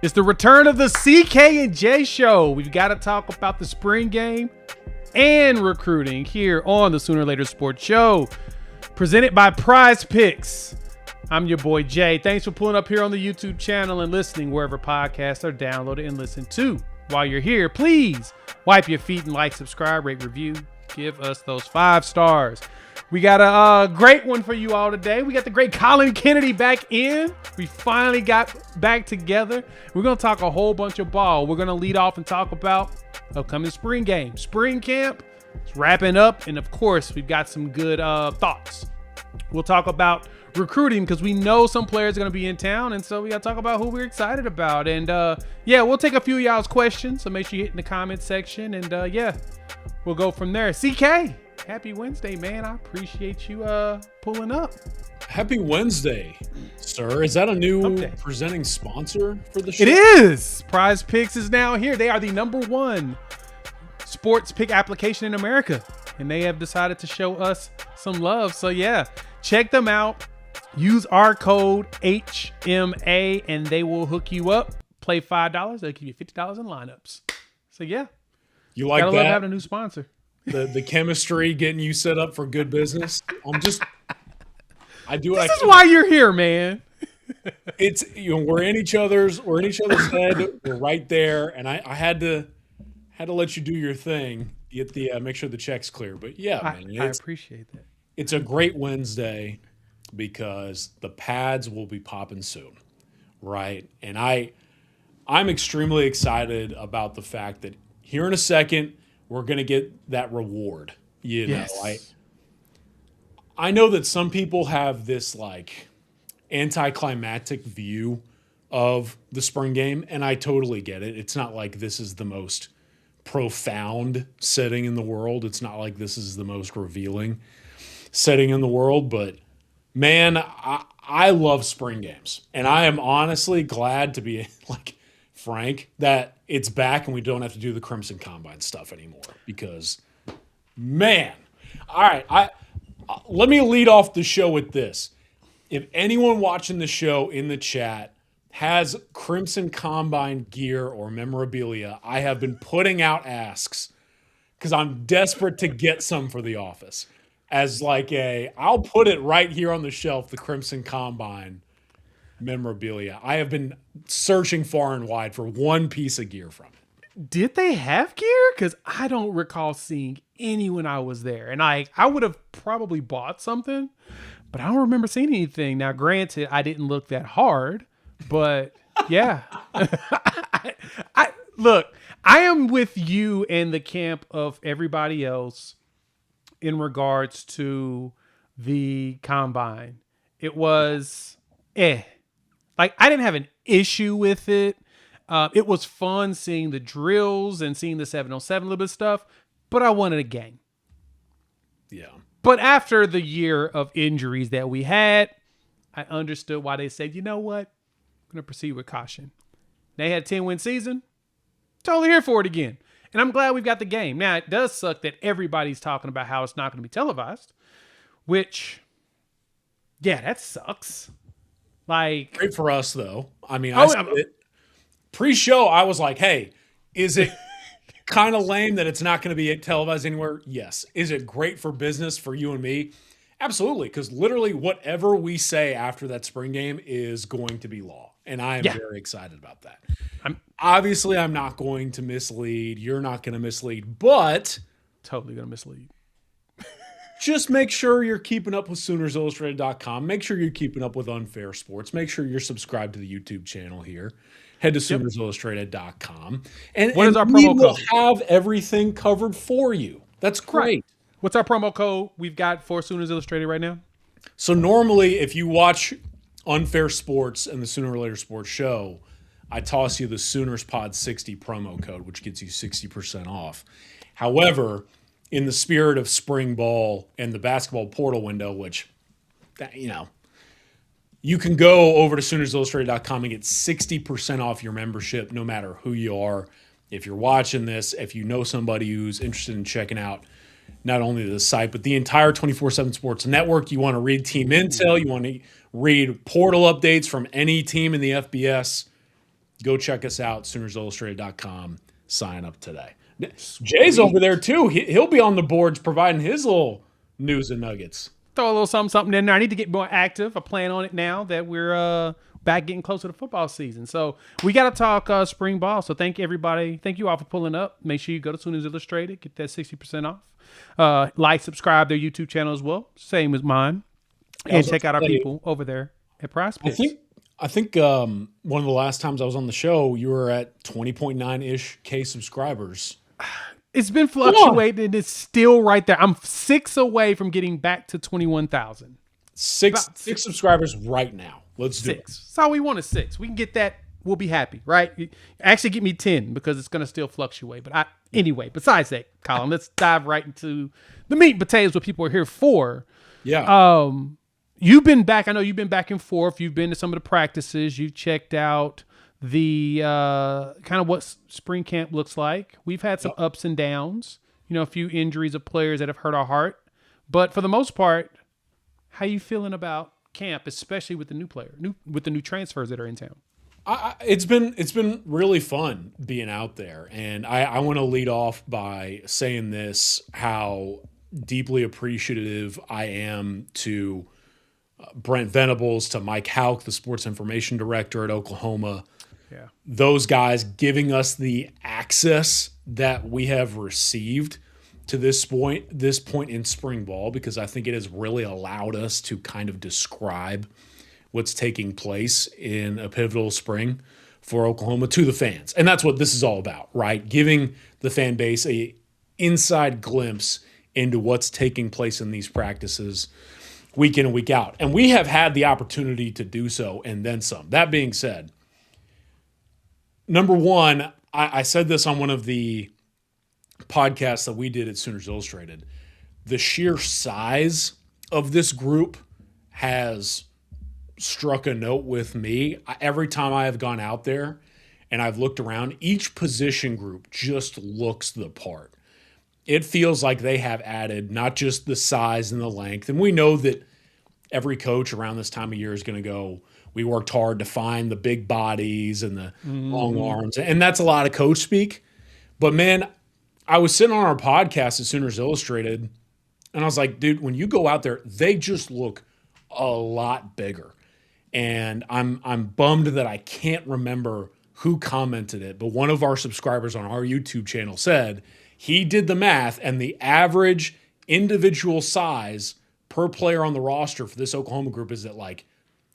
It's the return of the CK and J show. We've got to talk about the spring game and recruiting here on the Sooner or Later Sports Show, presented by Prize Picks. I'm your boy Jay. Thanks for pulling up here on the YouTube channel and listening wherever podcasts are downloaded and listened to. While you're here, please wipe your feet and like, subscribe, rate, review. Give us those 5 stars. We got a great one for you all today. We got the great Collin Kennedy back in. We finally got back together. We're going to talk a whole bunch of ball. We're going to lead off and talk about upcoming spring game. Spring camp is wrapping up. And of course, we've got some good thoughts. We'll talk about recruiting because we know some players are going to be in town. And so we got to talk about who we're excited about. And yeah, we'll take a few of y'all's questions. So make sure you hit in the comment section. And yeah, we'll go from there. CK. Happy Wednesday, man. I appreciate you pulling up. Happy Wednesday, sir. Is that a new presenting sponsor for the show? It is. Prize Picks is now here. They are the #1 sports pick application in America, and they have decided to show us some love. So yeah, check them out. Use our code HMA, and they will hook you up. Play $5. They'll give you $50 in lineups. So yeah, you like that? Gotta love having a new sponsor. The chemistry getting you set up for good business. I do. This is why you're here, man. It's we're in each other's head. We're right there, and I had to let you do your thing. Get the make sure the check's clear. But yeah, man, I appreciate that. It's a great Wednesday because the pads will be popping soon, right? And I'm extremely excited about the fact that here in a second, we're going to get that reward. Yes. I know that some people have this like anticlimactic view of the spring game, and I totally get it. It's not like this is the most profound setting in the world. It's not like this is the most revealing setting in the world, but man, I love spring games, and I am honestly glad to be frank, that it's back and we don't have to do the Crimson Combine stuff anymore because, man. All right, let me lead off the show with this. If anyone watching the show in the chat has Crimson Combine gear or memorabilia, I have been putting out asks because I'm desperate to get some for the office. As I'll put it right here on the shelf, the Crimson Combine memorabilia. I have been searching far and wide for one piece of gear from it. Did they have gear? Because I don't recall seeing any when I was there. And I would have probably bought something, but I don't remember seeing anything. Now, granted, I didn't look that hard, but yeah. Look, I am with you in the camp of everybody else in regards to the combine. It was I didn't have an issue with it. It was fun seeing the drills and seeing the 707 little bit of stuff, but I wanted a game. Yeah. But after the year of injuries that we had, I understood why they said, you know what? I'm going to proceed with caution. They had a 10-win season. Totally here for it again. And I'm glad we've got the game. Now, it does suck that everybody's talking about how it's not going to be televised, which, yeah, that sucks. Great for us, though. I mean, pre-show, I was like, hey, is it kind of lame that it's not going to be televised anywhere? Yes. Is it great for business for you and me? Absolutely, because literally whatever we say after that spring game is going to be law, and I am very excited about that. I'm not going to mislead. You're not going to mislead, but totally going to mislead. Just make sure you're keeping up with SoonersIllustrated.com. Make sure you're keeping up with Unfair Sports. Make sure you're subscribed to the YouTube channel here. Head to SoonersIllustrated.com. And what is our promo code? We'll have everything covered for you. That's great. Right. What's our promo code we've got for Sooners Illustrated right now? So normally, if you watch Unfair Sports and the Sooner or Later Sports Show, I toss you the Sooners Pod 60 promo code, which gets you 60% off. However, in the spirit of spring ball and the basketball portal window, which, you can go over to SoonersIllustrated.com and get 60% off your membership no matter who you are. If you're watching this, if you know somebody who's interested in checking out not only the site, but the entire 24/7 Sports Network, you want to read team intel, you want to read portal updates from any team in the FBS, Go check us out, SoonersIllustrated.com. Sign up today. Jay's over there too. He'll be on the boards providing his little news and nuggets. Throw a little something in there. I need to get more active. I plan on it now that we're back getting closer to football season. So we got to talk spring ball. So thank everybody. Thank you all for pulling up. Make sure you go to Sooners Illustrated. Get that 60% off. Like, subscribe their YouTube channel as well. Same as mine. And check out our people over there at Prize Picks. I think one of the last times I was on the show, you were at 20.9-ish K subscribers. It's been fluctuating. It's still right there. I'm 6 away from getting back to 21,000. Six subscribers right now. Let's do 6. it. That's all we want is 6. We can get that. We'll be happy, right? Actually, get me 10 because it's going to still fluctuate. But anyway, besides that, Collin, let's dive right into the meat and potatoes, what people are here for. Yeah. You've been back. I know you've been back and forth. You've been to some of the practices. You've checked out the kind of what spring camp looks like. We've had some ups and downs, a few injuries of players that have hurt our heart. But for the most part, how you feeling about camp, especially with the new transfers that are in town? It's been really fun being out there. And I want to lead off by saying this, how deeply appreciative I am to Brent Venables, to Mike Houck, the sports information director at Oklahoma. Yeah. Those guys giving us the access that we have received to this point in spring ball, because I think it has really allowed us to kind of describe what's taking place in a pivotal spring for Oklahoma to the fans. And that's what this is all about, right? Giving the fan base a inside glimpse into what's taking place in these practices week in and week out. And we have had the opportunity to do so and then some. That being said, number one, I said this on one of the podcasts that we did at Sooners Illustrated. The sheer size of this group has struck a note with me. Every time I have gone out there and I've looked around, each position group just looks the part. It feels like they have added not just the size and the length. And we know that every coach around this time of year is going to go, we worked hard to find the big bodies and the long arms. And that's a lot of coach speak. But, man, I was sitting on our podcast at Sooners Illustrated, and I was like, dude, when you go out there, they just look a lot bigger. And I'm bummed that I can't remember who commented it, but one of our subscribers on our YouTube channel said he did the math, and the average individual size per player on the roster for this Oklahoma group is at like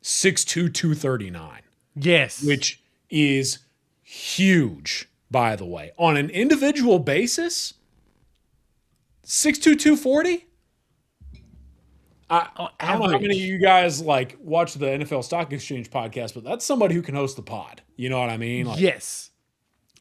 6'2", 239. Yes. Which is huge, by the way. On an individual basis, 6'2", 240? I don't know how many of you guys like watch the NFL Stock Exchange podcast, but that's somebody who can host the pod. You know what I mean? Like, yes.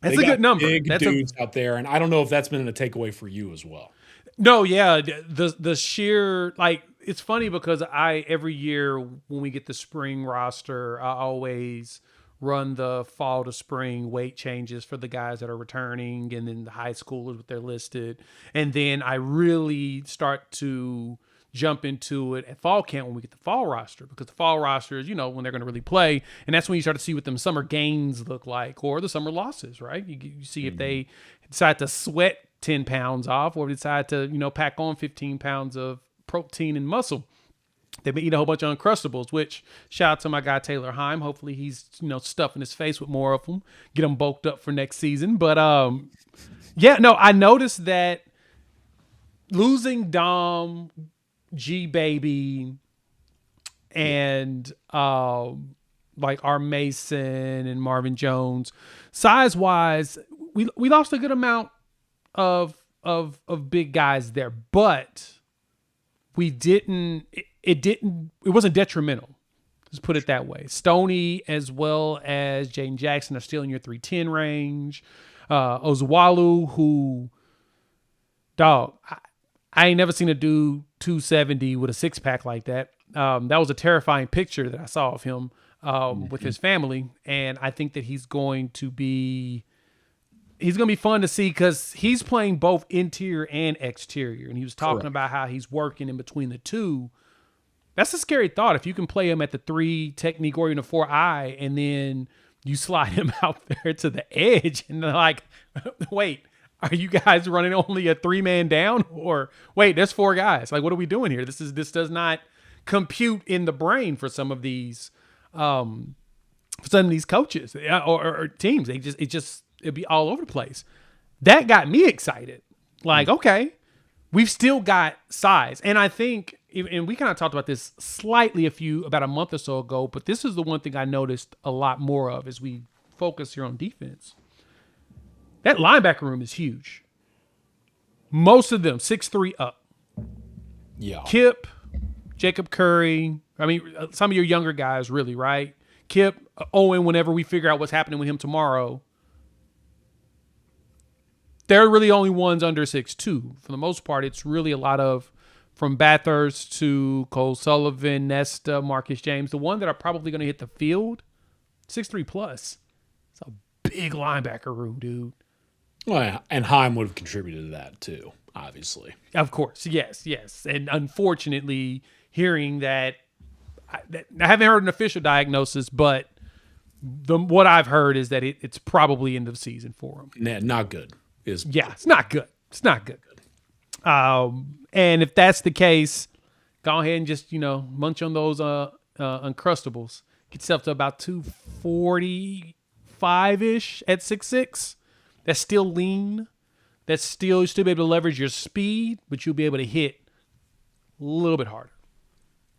That's a good number. Big dudes out there, and I don't know if that's been a takeaway for you as well. No, yeah. The sheer, like, it's funny because every year when we get the spring roster, I always run the fall to spring weight changes for the guys that are returning, and then the high schoolers what they're listed. And then I really start to jump into it at fall camp when we get the fall roster, because the fall roster is, when they're going to really play. And that's when you start to see what them summer gains look like, or the summer losses, right? You see if they decide to sweat 10 pounds off, or decide to, pack on 15 pounds of protein and muscle. They may eat a whole bunch of Uncrustables, which shout out to my guy, Taylor Heim. Hopefully he's, stuffing his face with more of them, get them bulked up for next season. But I noticed that losing Dom, G-Baby, and like our Mason and Marvin Jones, size-wise, we lost a good amount of big guys there, but it wasn't detrimental. Let's put it that way. Stoney as well as Jaden Jackson are still in your 310 range. Ozuwalu, who, dog, I ain't never seen a dude 270 with a six-pack like that. That was a terrifying picture that I saw of him with his family, and I think that he's going to be fun to see because he's playing both interior and exterior, and he was talking about how he's working in between the two. That's a scary thought. If you can play him at the 3 technique or even a 4 eye, and then you slide him out there to the edge, and they're like, wait, are you guys running only a 3-man down? Or wait, there's 4 guys. Like, what are we doing here? This does not compute in the brain for some of these coaches or teams. It'd be all over the place. That got me excited. Like, okay, we've still got size. And I think, and we kind of talked about this slightly about a month or so ago, but this is the one thing I noticed a lot more of as we focus here on defense. That linebacker room is huge. Most of them 6'3" up. Yeah. Kip, Jacob Curry. I mean, some of your younger guys, really, right? Kip, Owen, whenever we figure out what's happening with him tomorrow, they're really only ones under 6'2". For the most part, it's really a lot of from Bathurst to Cole Sullivan, Nesta, Marcus James. The one that are probably going to hit the field, 6'3" plus. It's a big linebacker room, dude. Well, and Heim would have contributed to that too, obviously. Of course, yes. And unfortunately, hearing that, I haven't heard an official diagnosis, but what I've heard is that it's probably end of season for him. Nah, not good. It's not good. It's not good. And if that's the case, go ahead and just, munch on those Uncrustables. Get yourself to about 245-ish at 6'6". That's still lean. That's still, you'll still be able to leverage your speed, but you'll be able to hit a little bit harder.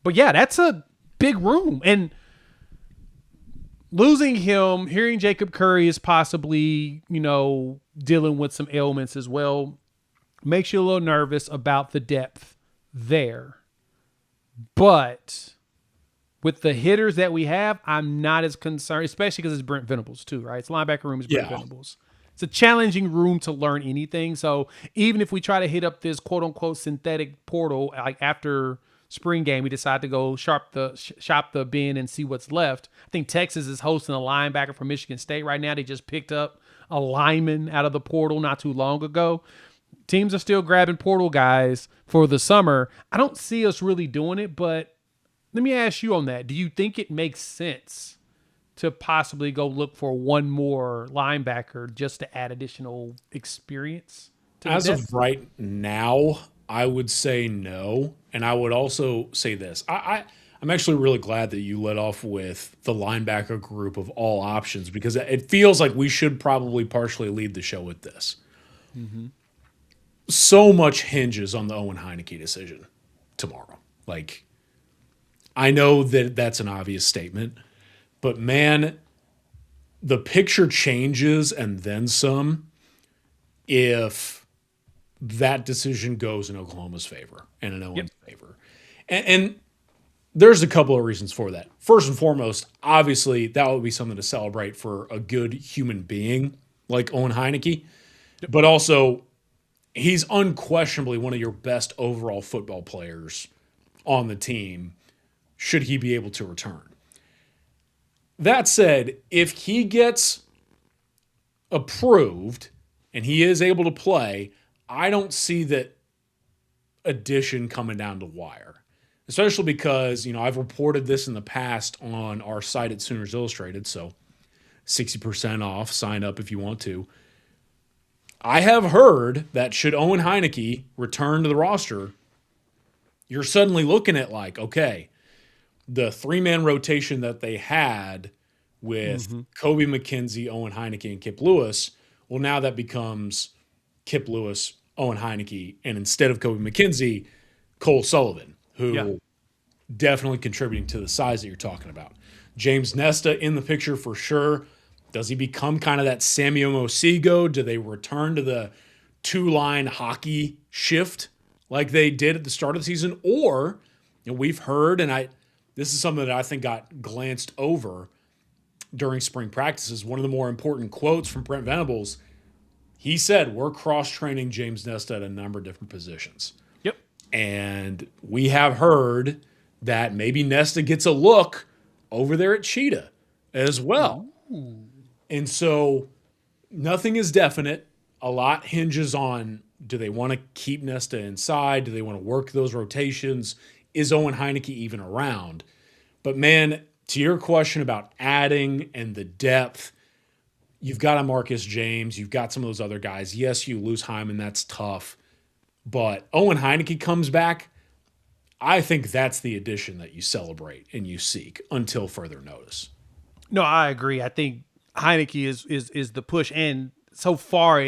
But yeah, that's a big room. And losing him, hearing Jacob Curry is possibly, dealing with some ailments as well, makes you a little nervous about the depth there. But with the hitters that we have, I'm not as concerned, especially because it's Brent Venables too, right? It's linebacker room is Brent Venables. It's a challenging room to learn anything. So even if we try to hit up this quote unquote synthetic portal, like after spring game, we decide to go shop the bin and see what's left. I think Texas is hosting a linebacker from Michigan State right now. They just picked up a lineman out of the portal not too long ago. Teams are still grabbing portal guys for the summer. I don't see us really doing it, but let me ask you on that. Do you think it makes sense to possibly go look for one more linebacker just to add additional experience? As of right now, I would say no. And I would also say this. I'm actually really glad that you led off with the linebacker group of all options, because it feels like we should probably partially lead the show with this. Mm-hmm. So much hinges on the Owen Heineke decision tomorrow. Like, I know that that's an obvious statement, but man, the picture changes and then some if that decision goes in Oklahoma's favor and in Owen's favor. And there's a couple of reasons for that. First and foremost, obviously, that would be something to celebrate for a good human being like Owen Heineke. But also, he's unquestionably one of your best overall football players on the team, should he be able to return. That said, if he gets approved and he is able to play, I don't see that addition coming down to wire. Especially because, I've reported this in the past on our site at Sooners Illustrated, so 60% off, sign up if you want to. I have heard that should Owen Heineke return to the roster, you're suddenly looking at like, okay, the 3-man rotation that they had with Kobe McKenzie, Owen Heineke, and Kip Lewis, well, now that becomes Kip Lewis, Owen Heineke, and instead of Kobe McKenzie, Cole Sullivan, who definitely contributing to the size that you're talking about. James Nesta in the picture for sure. Does he become kind of that Sammy Omosigo? Do they return to the 2-line hockey shift like they did at the start of the season? Or, we've heard, and this is something that I think got glanced over during spring practices, one of the more important quotes from Brent Venables. He said, we're cross-training James Nesta at a number of different positions. Yep. And we have heard that maybe Nesta gets a look over there at Cheetah as well. Ooh. And so nothing is definite. A lot hinges on, do they want to keep Nesta inside? Do they want to work those rotations? Is Owen Heineke even around? But man, to your question about adding and the depth, you've got a Marcus James, you've got some of those other guys. Yes, you lose Hyman, that's tough. But Owen Heineke comes back. I think that's the addition that you celebrate and you seek until further notice. No, I agree. I think Heineke is the push. And so far,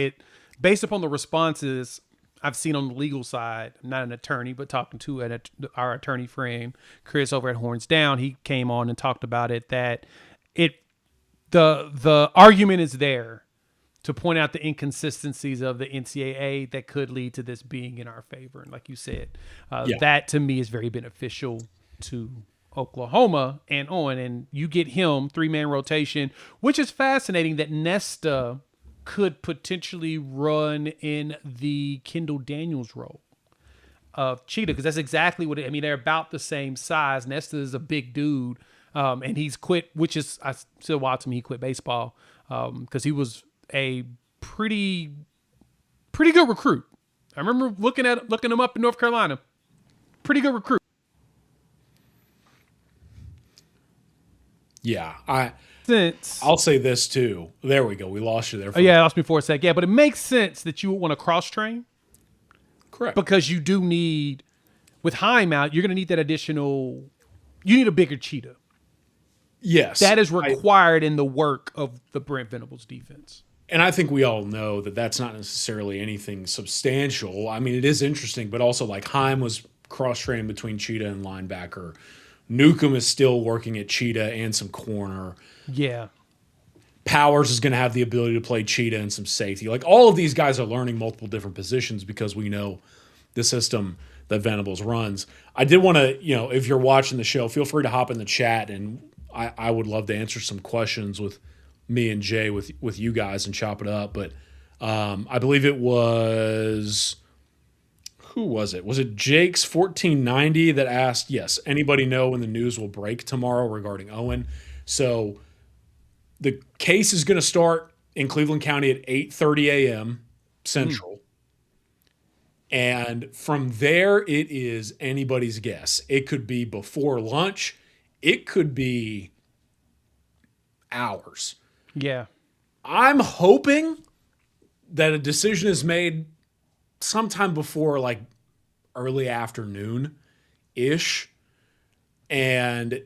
based upon the responses I've seen on the legal side, I'm not an attorney, but talking to our attorney friend, Chris over at Horns Down, he came on and talked about it, that the argument is there to point out the inconsistencies of the NCAA that could lead to this being in our favor. And like you said, that to me is very beneficial to Oklahoma and Owen. And you get him 3-man rotation, which is fascinating that Nesta could potentially run in the Kendall Daniels role of Cheetah, because that's exactly what they're about the same size. Nesta is a big dude, and he's quit, which is, I still watch him. He quit baseball because he was a pretty good recruit. I remember looking him up in North Carolina. Pretty good recruit. Yeah, I'll say this too. There we go. We lost you there. I lost me for a sec. Yeah, but it makes sense that you would want to cross train. Correct. Because you do need, with Heim out, you're going to need that additional. You need a bigger Cheetah. Yes, that is required in the work of the Brent Venables defense. And I think we all know that that's not necessarily anything substantial. I mean, it is interesting, but also like Heim was cross-trained between Cheetah and linebacker. Newcomb is still working at Cheetah and some corner. Yeah. Powers is going to have the ability to play Cheetah and some safety. Like, all of these guys are learning multiple different positions because we know the system that Venables runs. I did want to, if you're watching the show, feel free to hop in the chat, and I would love to answer some questions with me and Jay with you guys and chop it up. But I believe it was, who was it? Was it Jake's 1490 that asked, yes, anybody know when the news will break tomorrow regarding Owen? So the case is going to start in Cleveland County at 8:30 a.m. Central. And from there, it is anybody's guess. It could be before lunch. It could be hours. Yeah. I'm hoping that a decision is made sometime before like early afternoon-ish. And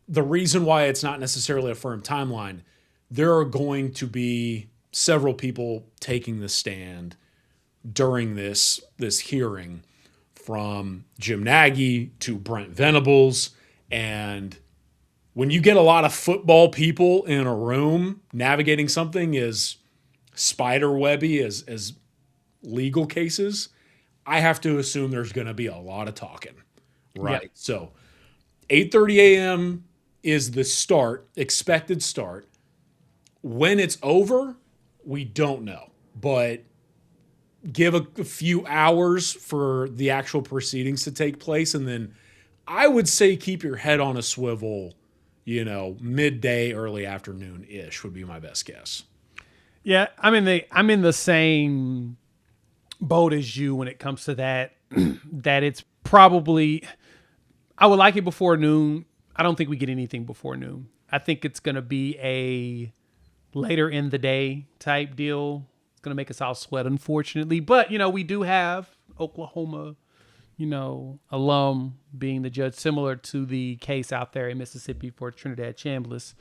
the reason why it's not necessarily a firm timeline, there are going to be several people taking the stand during this hearing, from Jim Nagy to Brent Venables. And when you get a lot of football people in a room, navigating something as spider-webby as legal cases, I have to assume there's going to be a lot of talking, right? Yeah. So 8:30 a.m. is the start, expected start. When it's over, we don't know, but give a few hours for the actual proceedings to take place. And then I would say keep your head on a swivel, midday, early afternoon-ish would be my best guess. Yeah, I'm in the same boat as you when it comes to that. That it's probably, I would like it before noon. I don't think we get anything before noon. I think it's going to be a later in the day type deal. It's going to make us all sweat, unfortunately. But, we do have Oklahoma, alum being the judge, similar to the case out there in Mississippi for Trinidad Chambliss.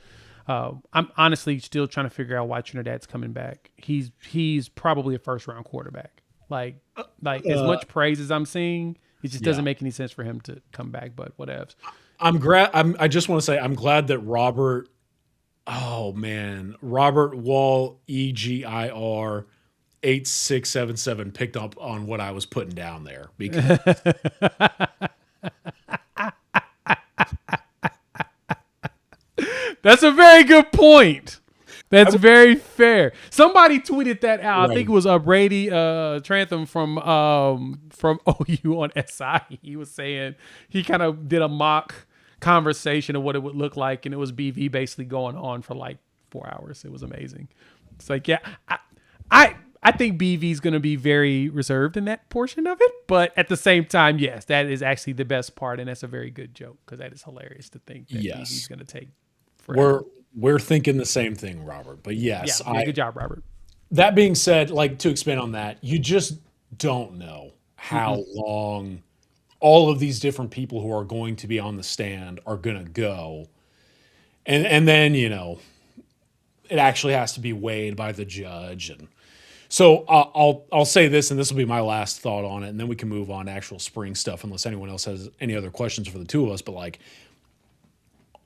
I'm honestly still trying to figure out why Trinidad's coming back. He's probably a first-round quarterback. Like as much praise as I'm seing, it just doesn't make any sense for him to come back, but whatevs. I just want to say I'm glad that Robert Wall EGIR 8677 picked up on what I was putting down there, because that's a very good point. That's very fair. Somebody tweeted that out. Right. I think it was Brady Trantham from OU on SI. He was saying he kind of did a mock conversation of what it would look like, and it was BV basically going on for like 4 hours. It was amazing. It's like, yeah, I think BV is going to be very reserved in that portion of it, but at the same time, yes, that is actually the best part, and that's a very good joke because that is hilarious to think that BV is going to take We're thinking the same thing, Robert. But yes, Yeah, good job, Robert. That being said, like, to expand on that, you just don't know how long all of these different people who are going to be on the stand are going to go. And then, it actually has to be weighed by the judge. And so I'll say this, and this will be my last thought on it, and then we can move on to actual spring stuff unless anyone else has any other questions for the two of us. But like,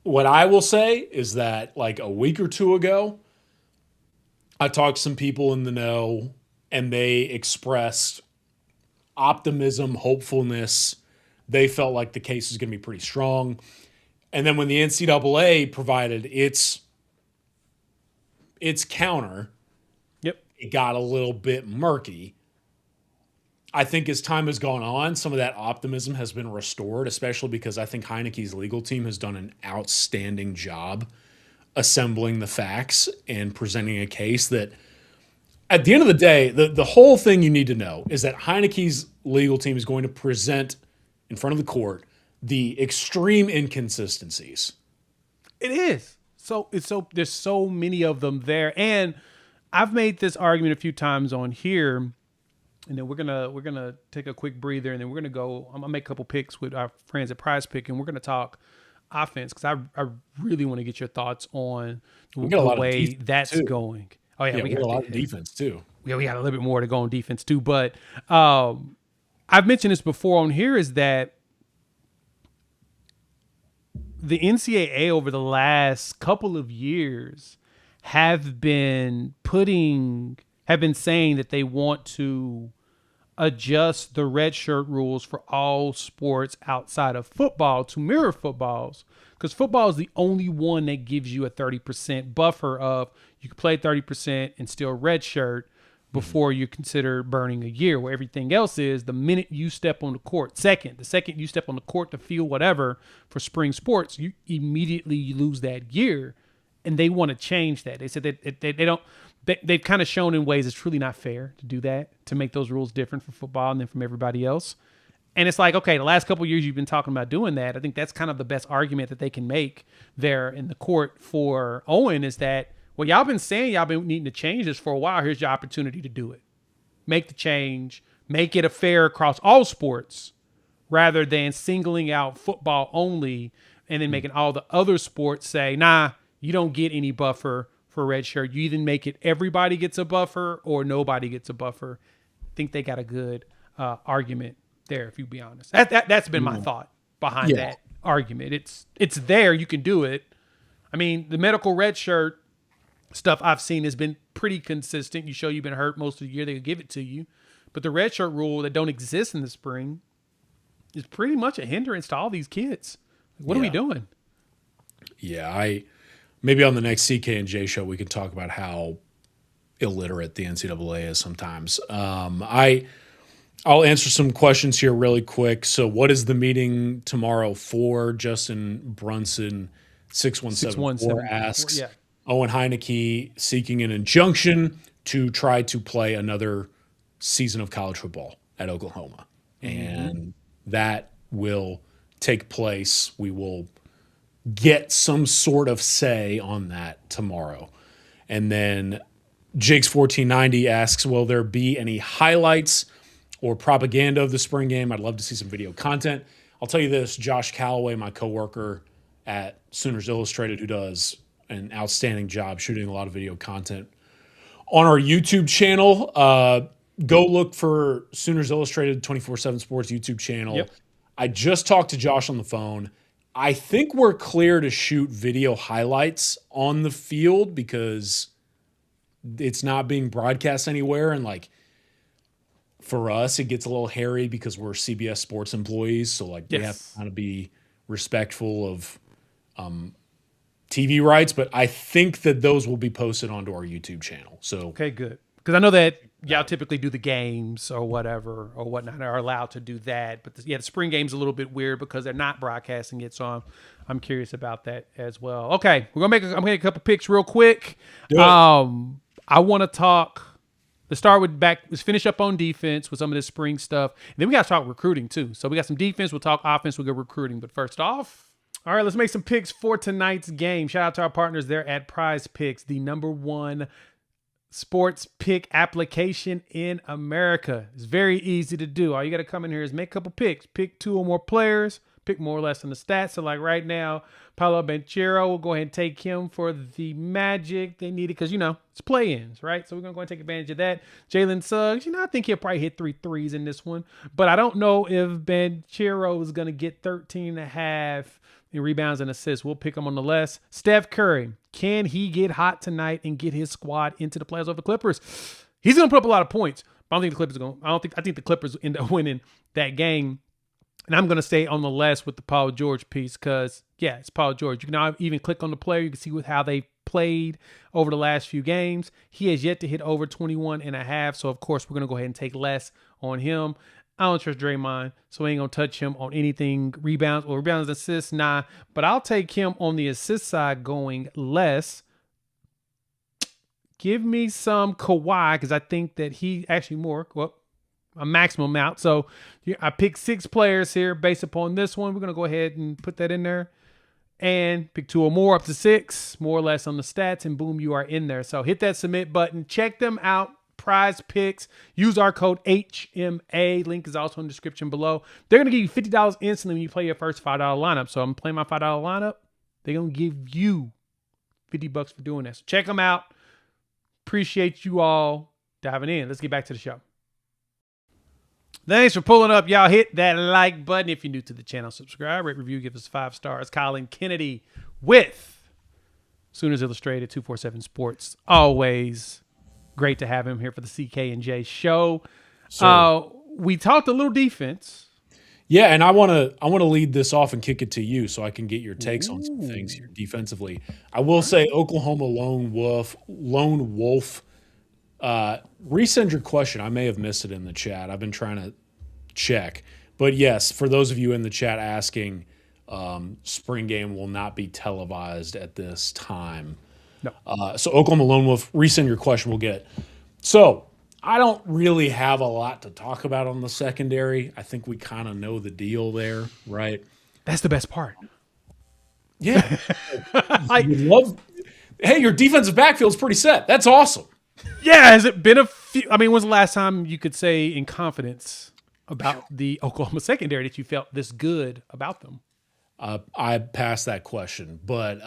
what I will say is that like a week or two ago, I talked to some people in the know, and they expressed optimism, hopefulness. They felt like the case is going to be pretty strong. And then when the NCAA provided its counter, it got a little bit murky. I think as time has gone on, some of that optimism has been restored, especially because I think Heineke's legal team has done an outstanding job assembling the facts and presenting a case that, at the end of the day, the whole thing you need to know is that Heineke's legal team is going to present in front of the court the extreme inconsistencies. It is. There's so many of them there. And I've made this argument a few times on here, and then we're gonna take a quick breather, and then we're gonna go. I'm gonna make a couple picks with our friends at Prize Pick, and we're gonna talk offense because I really want to get your thoughts on the way that's going. Oh yeah, we got a lot of defense too. Yeah, we got a little bit more to go on defense too. But I've mentioned this before on here, is that the NCAA over the last couple of years have been saying that they want to adjust the redshirt rules for all sports outside of football to mirror football's, because football is the only one that gives you a 30% buffer of you can play 30% and still redshirt before you consider burning a year, where everything else is the minute you step on the court. The second you step on the court to field whatever for spring sports, you immediately lose that year. And they want to change that. They said that they don't. They've kind of shown in ways it's truly not fair to do that, to make those rules different for football and then from everybody else. And it's like, okay, the last couple of years you've been talking about doing that. I think that's kind of the best argument that they can make there in the court for Owen, is that, well, y'all been saying y'all been needing to change this for a while. Here's your opportunity to do it. Make the change. Make it a fair across all sports rather than singling out football only and then making all the other sports say, nah, you don't get any buffer for redshirt. You either make it everybody gets a buffer or nobody gets a buffer. I think they got a good argument there, if you be honest. That's been my thought behind that argument. It's there. You can do it. I mean, the medical redshirt stuff I've seen has been pretty consistent. You show you've been hurt most of the year, they could give it to you. But the redshirt rule that don't exist in the spring is pretty much a hindrance to all these kids. What are we doing? Yeah, maybe on the next CK and J show, we can talk about how illiterate the NCAA is sometimes. I'll answer some questions here really quick. So what is the meeting tomorrow for? Justin Brunson, 6174 asks, Owen Heineke seeking an injunction to try to play another season of college football at Oklahoma. And that will take place. We will get some sort of say on that tomorrow. And then Jigs 1490 asks, will there be any highlights or propaganda of the spring game? I'd love to see some video content. I'll tell you this, Josh Calloway, my coworker at Sooners Illustrated, who does an outstanding job shooting a lot of video content on our YouTube channel. Go look for Sooners Illustrated 24/7 Sports YouTube channel. I just talked to Josh on the phone. I think we're clear to shoot video highlights on the field because it's not being broadcast anywhere. And like, for us, it gets a little hairy because we're CBS Sports employees. So like, we have to kind of be respectful of TV rights, but I think that those will be posted onto our YouTube channel. So okay, good. Because I know that y'all typically do the games or whatever or whatnot, are allowed to do that. But the spring game's a little bit weird because they're not broadcasting it. So I'm curious about that as well. Okay, I'm gonna make a couple picks real quick. I want to talk. Let's start with let's finish up on defense with some of this spring stuff. And then we got to talk recruiting too. So we got some defense. We'll talk offense. We'll go recruiting. But first off, All right, let's make some picks for tonight's game. Shout out to our partners there at Prize Picks, the #1 sports pick application in America. It's very easy to do. All you got to come in here is make a couple picks. Pick 2 or more players. Pick more or less on the stats. So like right now, Paolo Banchero, we'll go ahead and take him for the Magic. They need it because, it's play-ins, right? So we're going to go and take advantage of that. Jalen Suggs, I think he'll probably hit 3 threes in this one. But I don't know if Banchero is going to get 13.5 in rebounds and assists. We'll pick him on the less. Steph Curry, can he get hot tonight and get his squad into the playoffs over the Clippers? He's going to put up a lot of points. But I don't think the Clippers are going. I think the Clippers end up winning that game. And I'm going to stay on the less with the Paul George piece because, it's Paul George. You can now even click on the player. You can see how they played over the last few games. He has yet to hit over 21.5. So, of course, we're going to go ahead and take less on him. I don't trust Draymond, so we ain't going to touch him on anything rebounds or rebounds assists. Nah, but I'll take him on the assist side going less. Give me some Kawhi because I think that he actually a maximum amount. So I picked 6 players here based upon this one. We're going to go ahead and put that in there and pick 2 or more up to 6, more or less on the stats, and boom, you are in there. So hit that submit button. Check them out. Prize Picks. Use our code HMA. Link is also in the description below. They're going to give you $50 instantly when you play your first $5 lineup. So I'm playing my $5 lineup. They're going to give you $50 for doing this. So check them out. Appreciate you all diving in. Let's get back to the show. Thanks for pulling up. Y'all hit that like button. If you're new to the channel, subscribe, rate, review, give us 5 stars. Collin Kennedy with Sooners Illustrated 247 Sports. Always great to have him here for the CK&J show. We talked a little defense. Yeah, and I want to lead this off and kick it to you so I can get your takes on some things here defensively. I will say Oklahoma Lone Wolf. Resend your question. I may have missed it in the chat. I've been trying to check. But yes, for those of you in the chat asking, spring game will not be televised at this time. No. So Oklahoma Lone Wolf, resend your question. We'll get it. So I don't really have a lot to talk about on the secondary. I think we kind of know the deal there, right? That's the best part. Yeah. Hey, your defensive backfield's pretty set. That's awesome. Yeah, has it been a few? I mean, when's the last time you could say in confidence about the Oklahoma secondary that you felt this good about them? I passed that question, but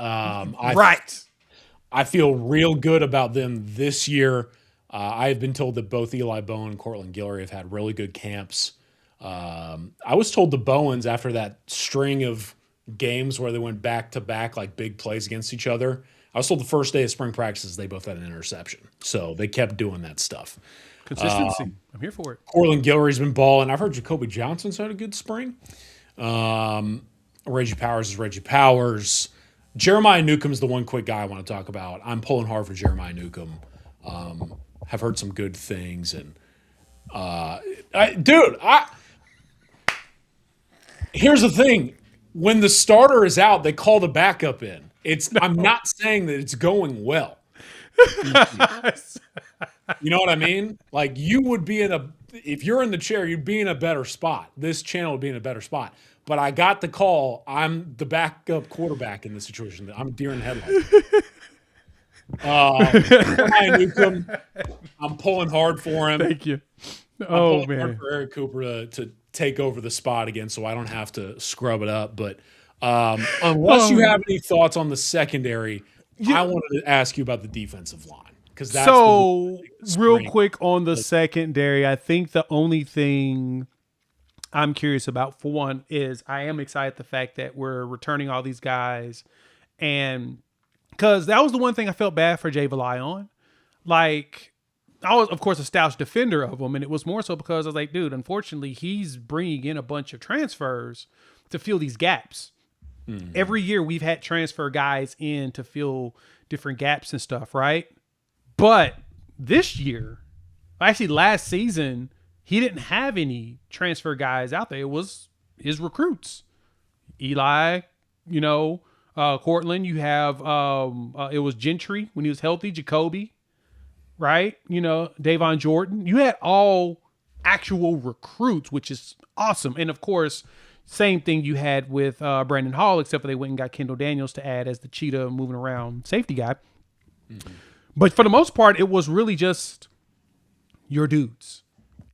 I feel real good about them this year. I have been told that both Eli Bowe and Cortland Guillory have had really good camps. I was told the Bowens, after that string of games where they went back-to-back, like big plays against each other, I was told the first day of spring practices they both had an interception. So they kept doing that stuff. Consistency. I'm here for it. Cortland Guillory's been balling. I've heard Jacoby Johnson's had a good spring. Reggie Powers is Reggie Powers. Jeremiah Newcomb's the one quick guy I want to talk about. I'm pulling hard for Jeremiah Newcomb. Have heard some good things. And here's the thing. When the starter is out, they call the backup in. I'm not saying that it's going well. You know what I mean? Like you would be if you're in the chair, you'd be in a better spot. This channel would be in a better spot. But I got the call. I'm the backup quarterback in this situation. I'm deer in the headlights. Newcomb, I'm pulling hard for him. Thank you. I'm pulling hard for Eric Cooper to take over the spot again so I don't have to scrub it up. But unless you have any thoughts on the secondary, I wanted to ask you about the defensive line. That's real quick on the secondary, I think the only thing I'm curious about, for one, is I am excited the fact that we're returning all these guys. And because that was the one thing I felt bad for Jay Valai on. Like, I was, of course, a staunch defender of him, and it was more so because I was like, dude, unfortunately, he's bringing in a bunch of transfers to fill these gaps. Mm-hmm. Every year we've had transfer guys in to fill different gaps and stuff, right? But this year, actually last season, he didn't have any transfer guys out there. It was his recruits. Eli, Cortland, you have, it was Gentry when he was healthy, Jacoby, right? Davon Jordan. You had all actual recruits, which is awesome. And of course, Same thing you had with Brandon Hall, except for they went and got Kendall Daniels to add as the cheetah moving around safety guy. Mm-hmm. But for the most part, it was really just your dudes.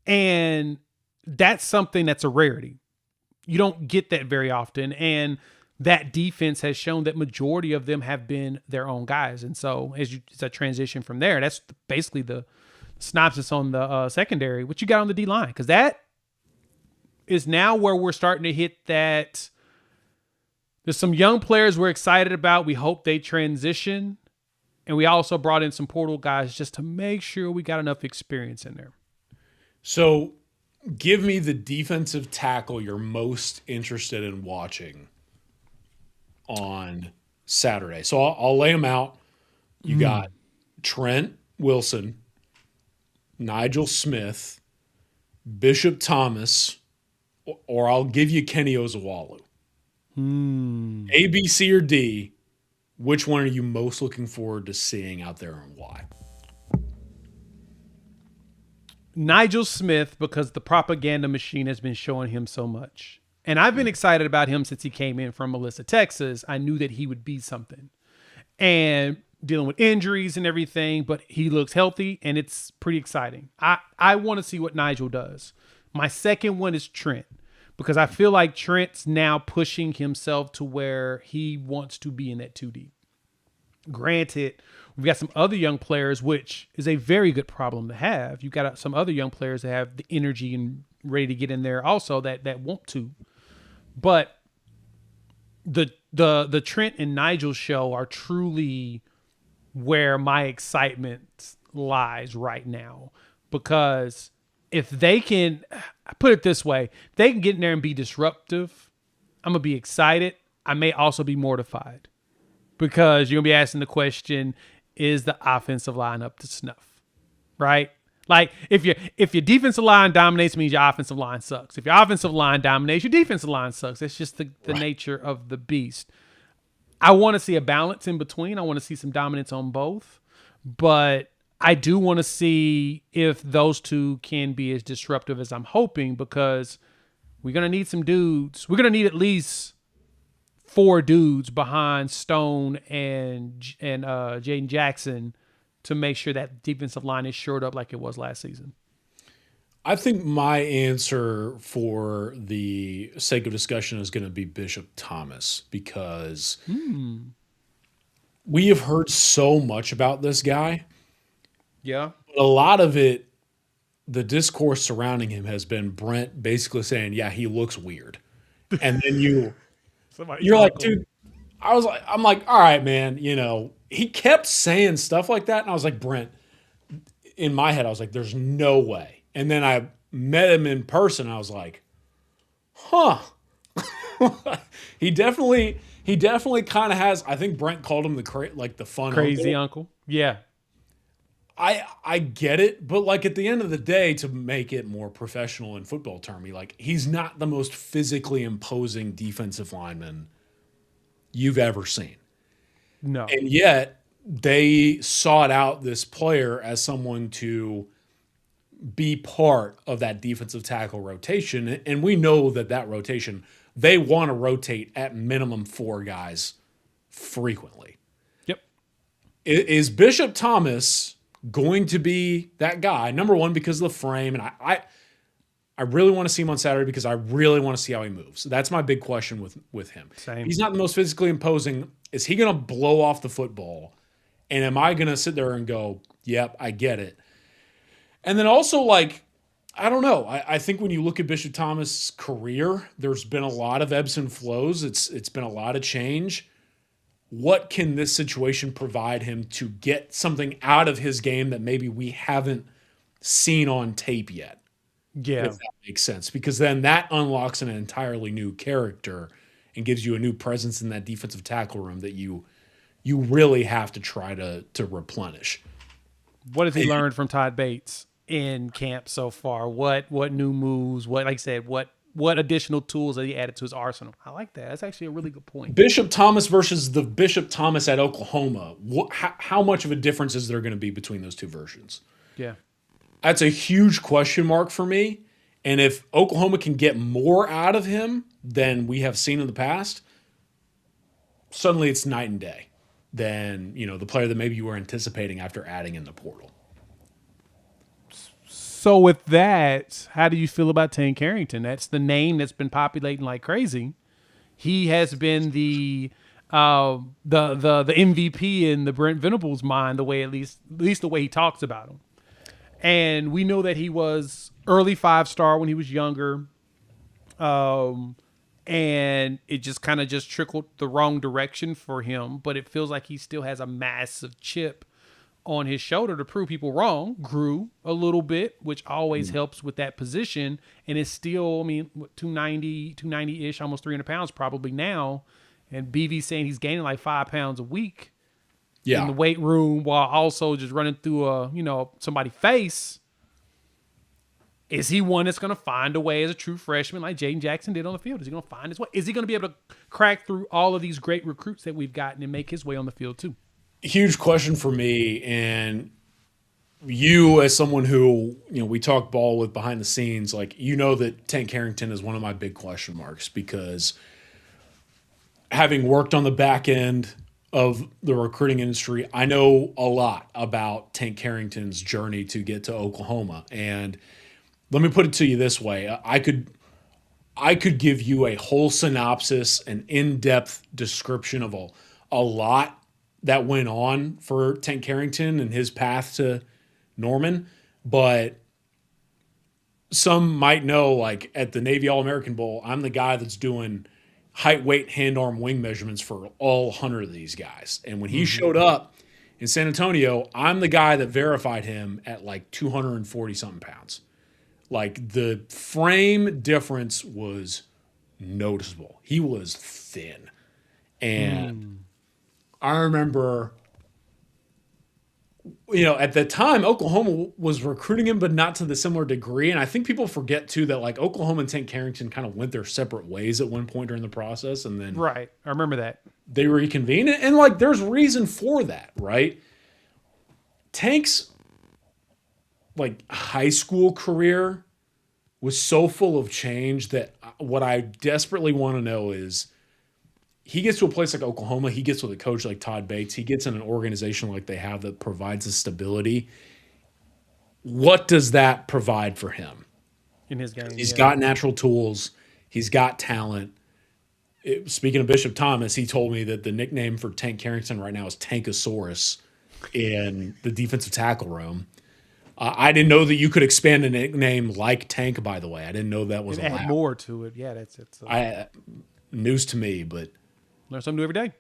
And that's something that's a rarity. You don't get that very often. And that defense has shown that majority of them have been their own guys. And so as I transition from there, that's basically the synopsis on the secondary, what you got on the D-line. Because that is now where we're starting to hit that. There's some young players we're excited about. We hope they transition. And we also brought in some portal guys just to make sure we got enough experience in there. So give me the defensive tackle you're most interested in watching on Saturday. So I'll lay them out. You got Trent Wilson, Nigel Smith, Bishop Thomas, or I'll give you Kenny Ozawalu. A, B, C, or D, which one are you most looking forward to seeing out there and why? Nigel Smith, because the propaganda machine has been showing him so much. And I've been excited about him since he came in from Melissa, Texas. I knew that he would be something. And dealing with injuries and everything, but he looks healthy and it's pretty exciting. I want to see what Nigel does. My second one is Trent, because I feel like Trent's now pushing himself to where he wants to be in that 2D. Granted, we've got some other young players, which is a very good problem to have. You've got some other young players that have the energy and ready to get in there also that want to. But the Trent and Nigel show are truly where my excitement lies right now. Because if they can, I put it this way, they can get in there and be disruptive, I'm going to be excited. I may also be mortified. Because you're going to be asking the question, is the offensive line up to snuff? Right? Like, if your defensive line dominates, means your offensive line sucks. If your offensive line dominates, your defensive line sucks. It's just the nature of the beast. I want to see a balance in between. I want to see some dominance on both. But I do want to see if those two can be as disruptive as I'm hoping, because we're going to need some dudes. We're going to need at least 4 dudes behind Stone and Jaden Jackson to make sure that defensive line is shored up like it was last season. I think my answer for the sake of discussion is going to be Bishop Thomas, because we have heard so much about this guy. Yeah. A lot of it, the discourse surrounding him has been Brent basically saying, yeah, he looks weird. And then you're like, dude, I'm like, all right, man, he kept saying stuff like that. And I was like, Brent, in my head, I was like, there's no way. And then I met him in person. And I was like, huh. He definitely kind of has, I think Brent called him the fun crazy uncle. Yeah. I get it, but like at the end of the day, to make it more professional in football terms, he's not the most physically imposing defensive lineman you've ever seen. No. And yet they sought out this player as someone to be part of that defensive tackle rotation. And we know that rotation, they want to rotate at minimum 4 guys frequently. Yep. Is Bishop Thomas going to be that guy? Number one, because of the frame, and I really want to see him on Saturday because I really want to see how he moves. That's my big question with him. Same. He's not the most physically imposing. Is he going to blow off the football? And am I going to sit there and go, yep, I get it? And then also, I don't know. I think when you look at Bishop Thomas' career, there's been a lot of ebbs and flows. It's been a lot of change. What can this situation provide him to get something out of his game that maybe we haven't seen on tape yet? Yeah. If that makes sense. Because then that unlocks an entirely new character and gives you a new presence in that defensive tackle room that you really have to try to replenish. What has he learned from Todd Bates in camp so far? What new moves? What, like I said, what additional tools that he added to his arsenal? I like that. That's actually a really good point. Bishop Thomas versus the Bishop Thomas at Oklahoma. How much of a difference is there going to be between those two versions? Yeah. That's a huge question mark for me. And if Oklahoma can get more out of him than we have seen in the past, suddenly it's night and day than, the player that maybe you were anticipating after adding in the portal. So with that, how do you feel about Tank Carrington? That's the name that's been populating like crazy. He has been the MVP in the Brent Venables' mind, the way at least the way he talks about him. And we know that he was early 5-star when he was younger. And it just kind of just trickled the wrong direction for him, but it feels like he still has a massive chip on his shoulder to prove people wrong. Grew a little bit, which always helps with that position. And it's still, 290-ish, almost 300 pounds probably now. And BV saying he's gaining like 5 pounds a week in the weight room while also just running through somebody's face. Is he one that's going to find a way as a true freshman like Jaden Jackson did on the field? Is he going to find his way? Is he going to be able to crack through all of these great recruits that we've gotten and make his way on the field too? Huge question for me, and you as someone who, we talk ball with behind the scenes, that Tank Carrington is one of my big question marks, because having worked on the back end of the recruiting industry, I know a lot about Tank Carrington's journey to get to Oklahoma. And let me put it to you this way. I could give you a whole synopsis, an in-depth description of a lot that went on for Tank Carrington and his path to Norman. But some might know, at the Navy All-American Bowl, I'm the guy that's doing height, weight, hand, arm, wing measurements for all 100 of these guys. And when he showed up in San Antonio, I'm the guy that verified him at 240-something pounds. The frame difference was noticeable. He was thin. And I remember, at the time, Oklahoma was recruiting him, but not to the similar degree. And I think people forget, too, that Oklahoma and Tank Carrington kind of went their separate ways at one point during the process. And then right. I remember that. They reconvened. And there's reason for that, right? Tank's high school career was so full of change that what I desperately want to know is, he gets to a place like Oklahoma, he gets with a coach like Todd Bates, he gets in an organization like they have that provides a stability. What does that provide for him? In his game. He's got natural tools. He's got talent. Speaking of Bishop Thomas, he told me that the nickname for Tank Carrington right now is Tankosaurus in the defensive tackle room. I didn't know that you could expand a nickname like Tank, by the way. I didn't know that was allowed. Add more to it. Yeah, that's it. News to me, but learn something new every day.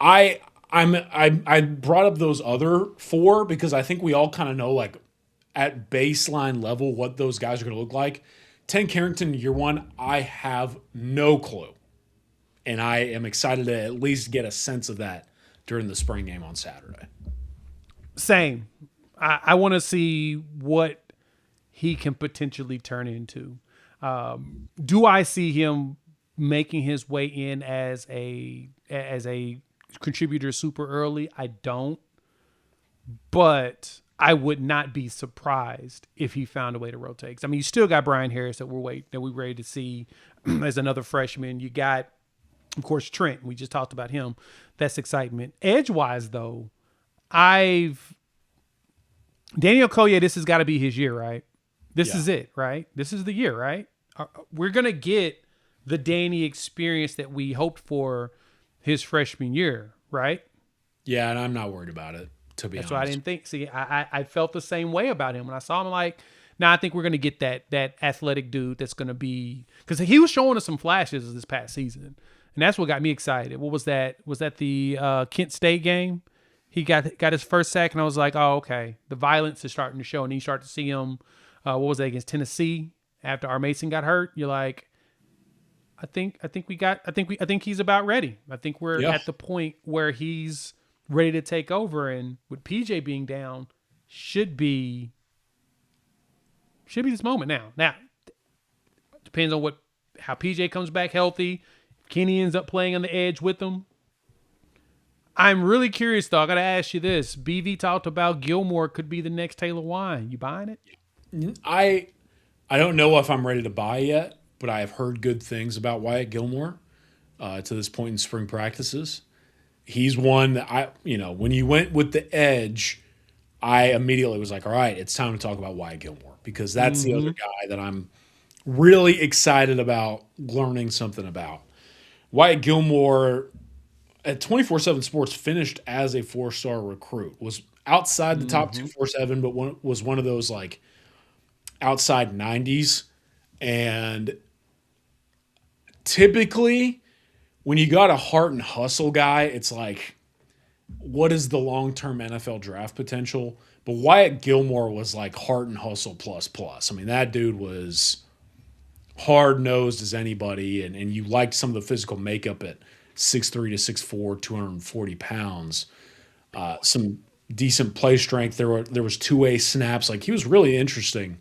I brought up those other four because I think we all kind of know, at baseline level, what those guys are going to look like. Tank Carrington, year one, I have no clue. And I am excited to at least get a sense of that during the spring game on Saturday. Same. I want to see what he can potentially turn into. Do I see him making his way in as a contributor super early? I don't. But I would not be surprised if he found a way to rotate. You still got Brian Harris that we're ready to see as another freshman. You got, of course, Trent. We just talked about him. That's excitement. Edge-wise, though, Daniel Collier, this has got to be his year, right? This is it, right? This is the year, right? We're going to get the Danny experience that we hoped for his freshman year, right? Yeah, and I'm not worried about it, to be honest. That's what I didn't think. See, I felt the same way about him. When I saw him, I think we're going to get that athletic dude that's going to be – because he was showing us some flashes this past season, and that's what got me excited. What was that? Was that the Kent State game? He got his first sack, and I was like, oh, okay. The violence is starting to show, and then you start to see him. What was that, against Tennessee? After our Mason got hurt, you're like, I think he's about ready. I think we're at the point where he's ready to take over, and with PJ being down, should be this moment now. Now, depends on how PJ comes back healthy. If Kenny ends up playing on the edge with him. I'm really curious, though. I got to ask you this. BV talked about Gilmore could be the next Taylor Wine. You buying it? I don't know if I'm ready to buy yet, but I have heard good things about Wyatt Gilmore to this point in spring practices. He's one that when you went with the edge, I immediately was like, all right, it's time to talk about Wyatt Gilmore because that's the other guy that I'm really excited about learning something about. Wyatt Gilmore at 24/7 Sports finished as a 4-star recruit, was outside the top 247, but was one of those like outside 90s. And typically, when you got a heart and hustle guy, it's like, what is the long-term NFL draft potential? But Wyatt Gilmore was like heart and hustle plus plus. I mean, that dude was hard-nosed as anybody, and you liked some of the physical makeup at 6'3" to 6'4", 240 pounds. Some decent play strength. There was two-way snaps. Like, he was really interesting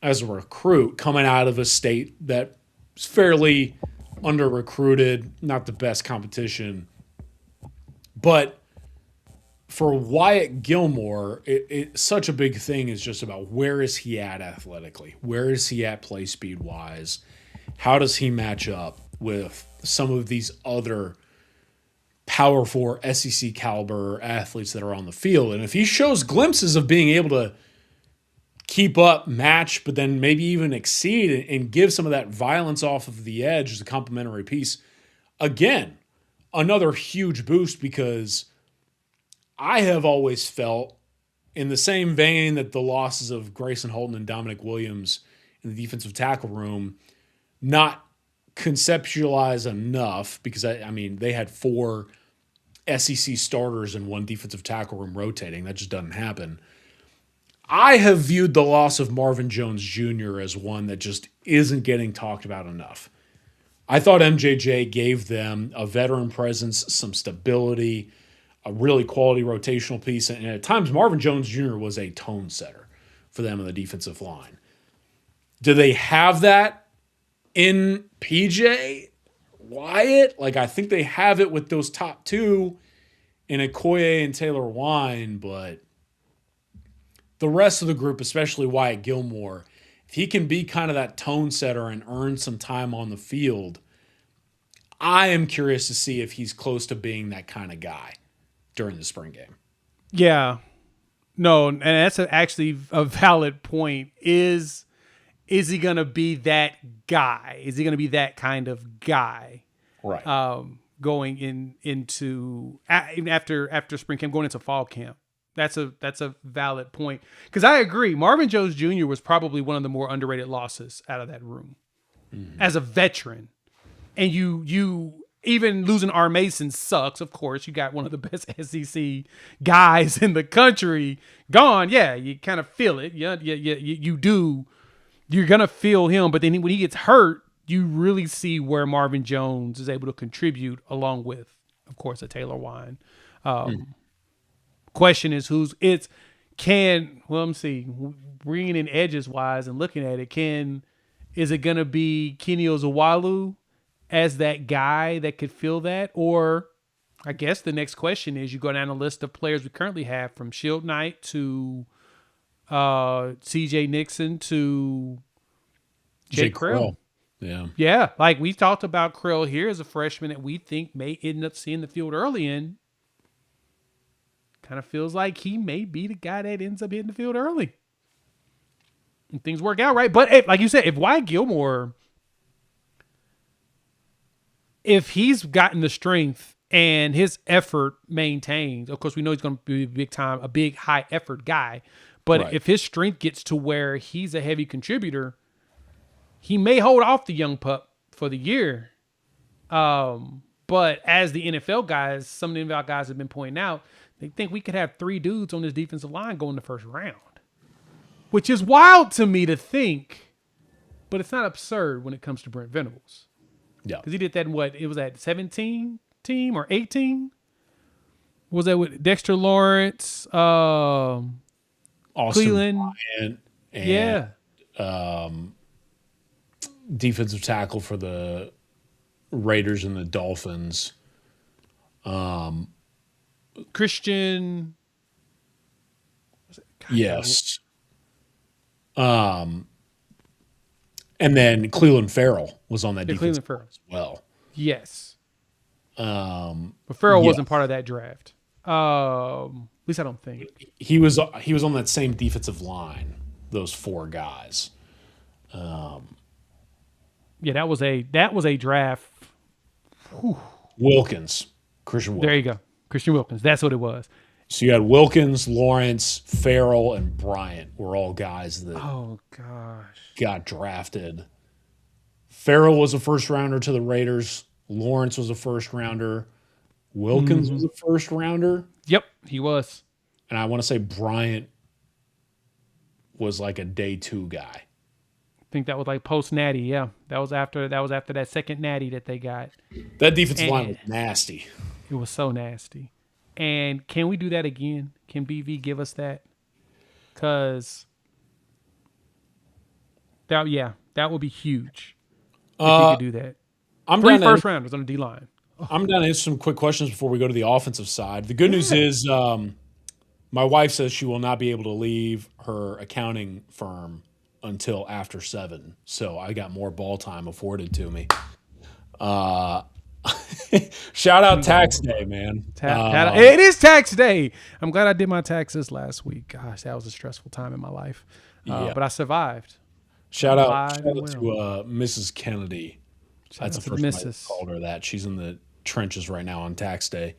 as a recruit coming out of a state that was fairly under-recruited, not the best competition. But for Wyatt Gilmore, it's such a big thing is just about where is he at athletically? Where is he at play speed-wise? How does he match up with some of these other Power 4 SEC caliber athletes that are on the field? And if he shows glimpses of being able to keep up, match, but then maybe even exceed and give some of that violence off of the edge as a complementary piece, again, another huge boost because I have always felt, in the same vein that the losses of Grayson Holton and Dominic Williams in the defensive tackle room not conceptualize enough because, I mean, they had 4 SEC starters in one defensive tackle room rotating. That just doesn't happen. I have viewed the loss of Marvin Jones Jr. as one that just isn't getting talked about enough. I thought MJJ gave them a veteran presence, some stability, a really quality rotational piece, and at times Marvin Jones Jr. was a tone setter for them on the defensive line. Do they have that in PJ Wyatt? Like, I think they have it with those top 2 in Okoye and Taylor Wine, but the rest of the group, especially Wyatt Gilmore, if he can be kind of that tone setter and earn some time on the field, I am curious to see if he's close to being that kind of guy during the spring game. Yeah. No, and that's actually a valid point. Is he going to be that guy? Is he going to be that kind of guy? Right. Going into even after spring camp, going into fall camp. That's a valid point. Because I agree, Marvin Jones Jr. was probably one of the more underrated losses out of that room as a veteran. And you even losing R. Mason sucks. Of course, you got one of the best SEC guys in the country gone. Yeah, you kind of feel it. Yeah, you do. You're gonna feel him, but then when he gets hurt, you really see where Marvin Jones is able to contribute, along with, of course, a Taylor Wine. Question is let me see, bringing in edges wise and looking at it, is it gonna be Kenny Ozawalu as that guy that could fill that? Or I guess the next question is, you go down a list of players we currently have, from Shield Knight to CJ Nixon to Jake Krill. Yeah. Like we talked about Krill here as a freshman that we think may end up seeing the field early in. Kind of feels like he may be the guy that ends up hitting the field early. And things work out right. But like you said, if Wyatt Gilmore, if he's gotten the strength and his effort maintains, of course we know he's going to be a big high effort guy. But if his strength gets to where he's a heavy contributor, he may hold off the young pup for the year. But as the NFL guys, some of the NFL guys have been pointing out, they think we could have 3 dudes on this defensive line going the first round, which is wild to me to think, but it's not absurd when it comes to Brent Venables. Yeah. Because he did that in it was at 17 team or 18? Was that with Dexter Lawrence, Austin Cleveland? Bryant, and defensive tackle for the Raiders and the Dolphins. Christian. Yes. And then Cleveland Farrell was on that defense as well. Yes. But Farrell wasn't part of that draft. At least I don't think. He was on that same defensive line, those 4 guys. Yeah, that was a draft. Whew. Wilkins. Christian Wilkins. There you go. Christian Wilkins. That's what it was. So you had Wilkins, Lawrence, Farrell, and Bryant were all guys that got drafted. Farrell was a first rounder to the Raiders. Lawrence was a first rounder. Wilkins was a first rounder. Yep, he was. And I want to say Bryant was like a day 2 guy. I think that was like post natty. Yeah, that was after that second natty that they got. That defensive line was nasty. It was so nasty. And can we do that again? Can BV give us that? Because that would be huge if he could do that. I'm 3 first rounders on the D line. I'm going to answer some quick questions before we go to the offensive side. The good news is my wife says she will not be able to leave her accounting firm until after 7. So I got more ball time afforded to me. Shout out tax day, man. It is tax day. I'm glad I did my taxes last week. Gosh, that was a stressful time in my life. But I survived. Shout out to Mrs. Kennedy. That's the first time I called her that. She's in the trenches right now on tax day.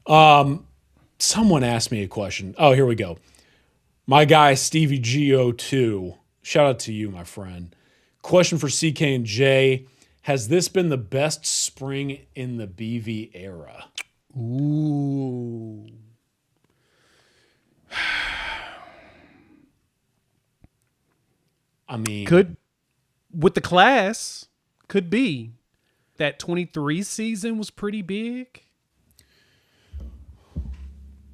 Someone asked me a question. Oh, here we go. My guy, Stevie G02. Shout out to you, my friend. Question for CK and J. Has this been the best spring in the BV era? Ooh. I mean, with the class, could be. That 23 season was pretty big.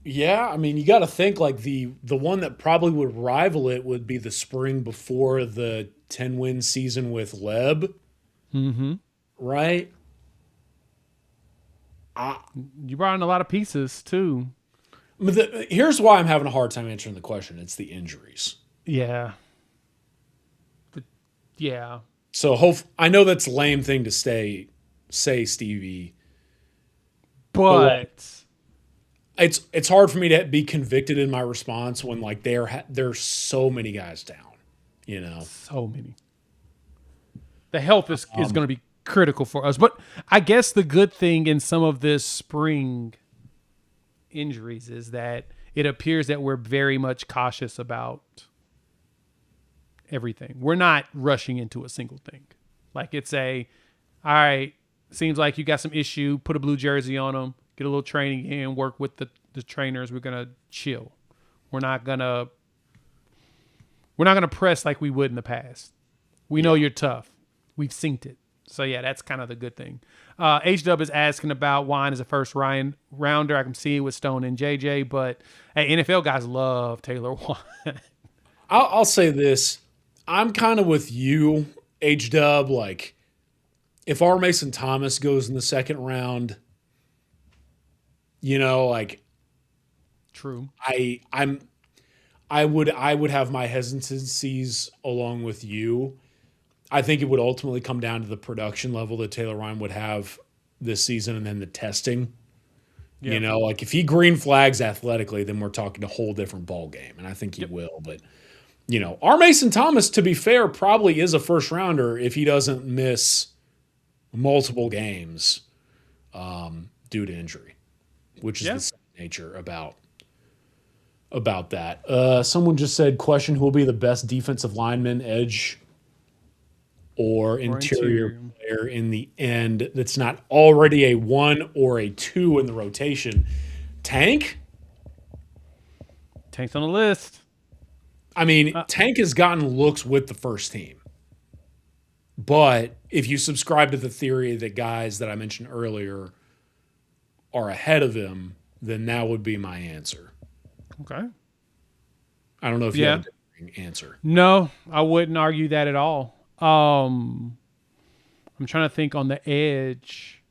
Yeah, I mean, you got to think like the one that probably would rival it would be the spring before the 10-win season with Leb. Mm-hmm. Right? You brought in a lot of pieces, too. Here's why I'm having a hard time answering the question. It's the injuries. Yeah. So I know that's a lame thing to say, Stevie. But it's hard for me to be convicted in my response when like there's so many guys down, you know. So many. The health is going to be critical for us. But I guess the good thing in some of this spring injuries is that it appears that we're very much cautious about everything. We're not rushing into a single thing. Like all right, seems like you got some issue, put a blue jersey on them, get a little training in, work with the trainers. We're going to chill. We're not going to press like we would in the past. We know you're tough. We've synced it. So, yeah, that's kind of the good thing. H-Dub is asking about Wine as a first rounder. I can see it with Stone and JJ, but hey, NFL guys love Taylor Wine. I'll say this. I'm kind of with you, H-Dub. Like, if R. Mason Thomas goes in the second round, you know, like, true. I would have my hesitancies along with you. I think it would ultimately come down to the production level that Taylor Ryan would have this season and then the testing. Yeah. You know, like if he green flags athletically, then we're talking a whole different ball game, and I think he will. But, you know, R. Mason Thomas, to be fair, probably is a first rounder if he doesn't miss multiple games due to injury, which is the same nature about that. Someone just said, question, who will be the best defensive lineman, edge, or interior player in the end that's not already a 1 or a 2 in the rotation? Tank? Tank's on the list. I mean, Tank has gotten looks with the first team. But if you subscribe to the theory that guys that I mentioned earlier are ahead of him, then that would be my answer. Okay. I don't know if you have a different answer. No, I wouldn't argue that at all. I'm trying to think on the edge.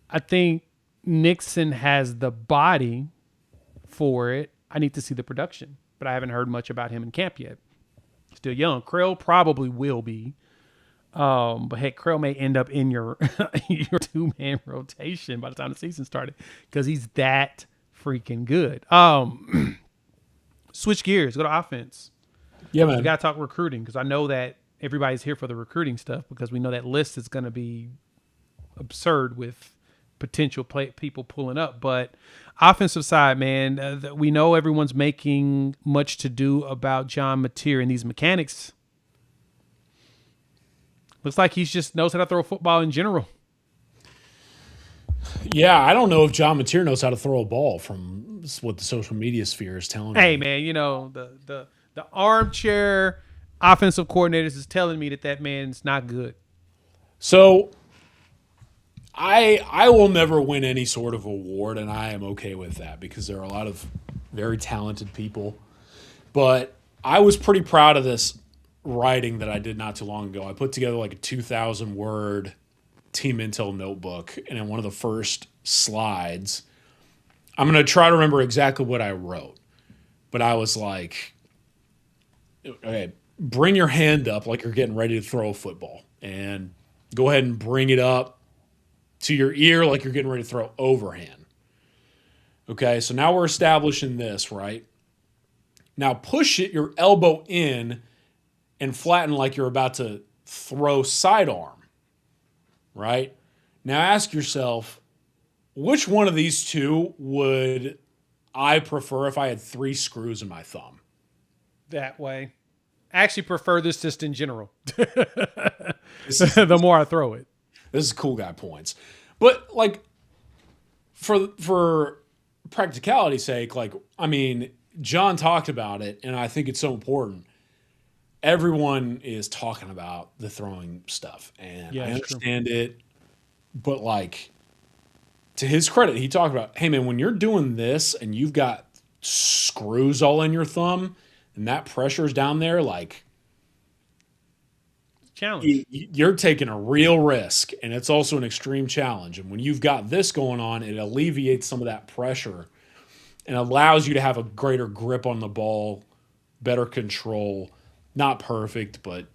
I think Nixon has the body for it. I need to see the production, but I haven't heard much about him in camp yet. still young. Krell probably will be. But heck, Krell may end up in your your 2-man rotation by the time the season started because he's that freaking good. Switch gears, go to offense. Yeah, man. We got to talk recruiting because I know that everybody's here for the recruiting stuff because we know that list is going to be absurd with potential people pulling up. But offensive side, man, we know everyone's making much to do about John Mateer and these mechanics. Looks like he just knows how to throw a football in general. Yeah, I don't know if John Mateer knows how to throw a ball from what the social media sphere is telling me. Hey, man, you know, the armchair offensive coordinators is telling me that man's not good. So I will never win any sort of award, and I am okay with that because there are a lot of very talented people. But I was pretty proud of this writing that I did not too long ago. I put together like a 2,000-word Team Intel notebook, and in one of the first slides, I'm going to try to remember exactly what I wrote. But I was like, okay, bring your hand up like you're getting ready to throw a football, and go ahead and bring it up to your ear like you're getting ready to throw overhand. Okay, so now we're establishing this, right? Now push it, your elbow in, and flatten like you're about to throw sidearm, right? Now ask yourself, which one of these two would I prefer if I had 3 screws in my thumb? That way. I actually prefer this just in general. The more I throw it. This is cool guy points. But like for practicality's sake, like, I mean, John talked about it, and I think it's so important. Everyone is talking about the throwing stuff, and I understand it. But like, to his credit, he talked about, hey man, when you're doing this and you've got screws all in your thumb and that pressure's down there, like, challenge. You're taking a real risk, and it's also an extreme challenge. And when you've got this going on, it alleviates some of that pressure and allows you to have a greater grip on the ball, better control. Not perfect, but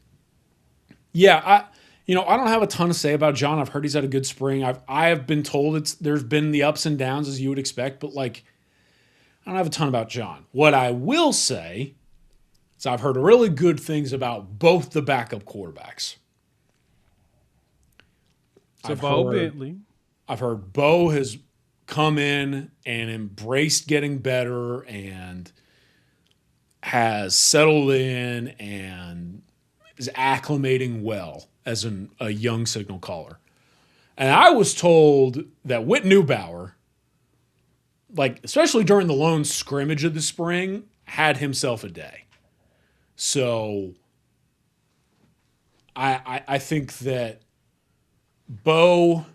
yeah, I don't have a ton to say about John. I've heard he's had a good spring. I have been told there's been the ups and downs as you would expect, but like, I don't have a ton about John. What I will say is I've heard really good things about both the backup quarterbacks. So Bowe Bentley. I've heard Bowe has come in and embraced getting better and has settled in and is acclimating well as a young signal caller. And I was told that Whit Neubauer, like, especially during the lone scrimmage of the spring, had himself a day. So I think that Bowe,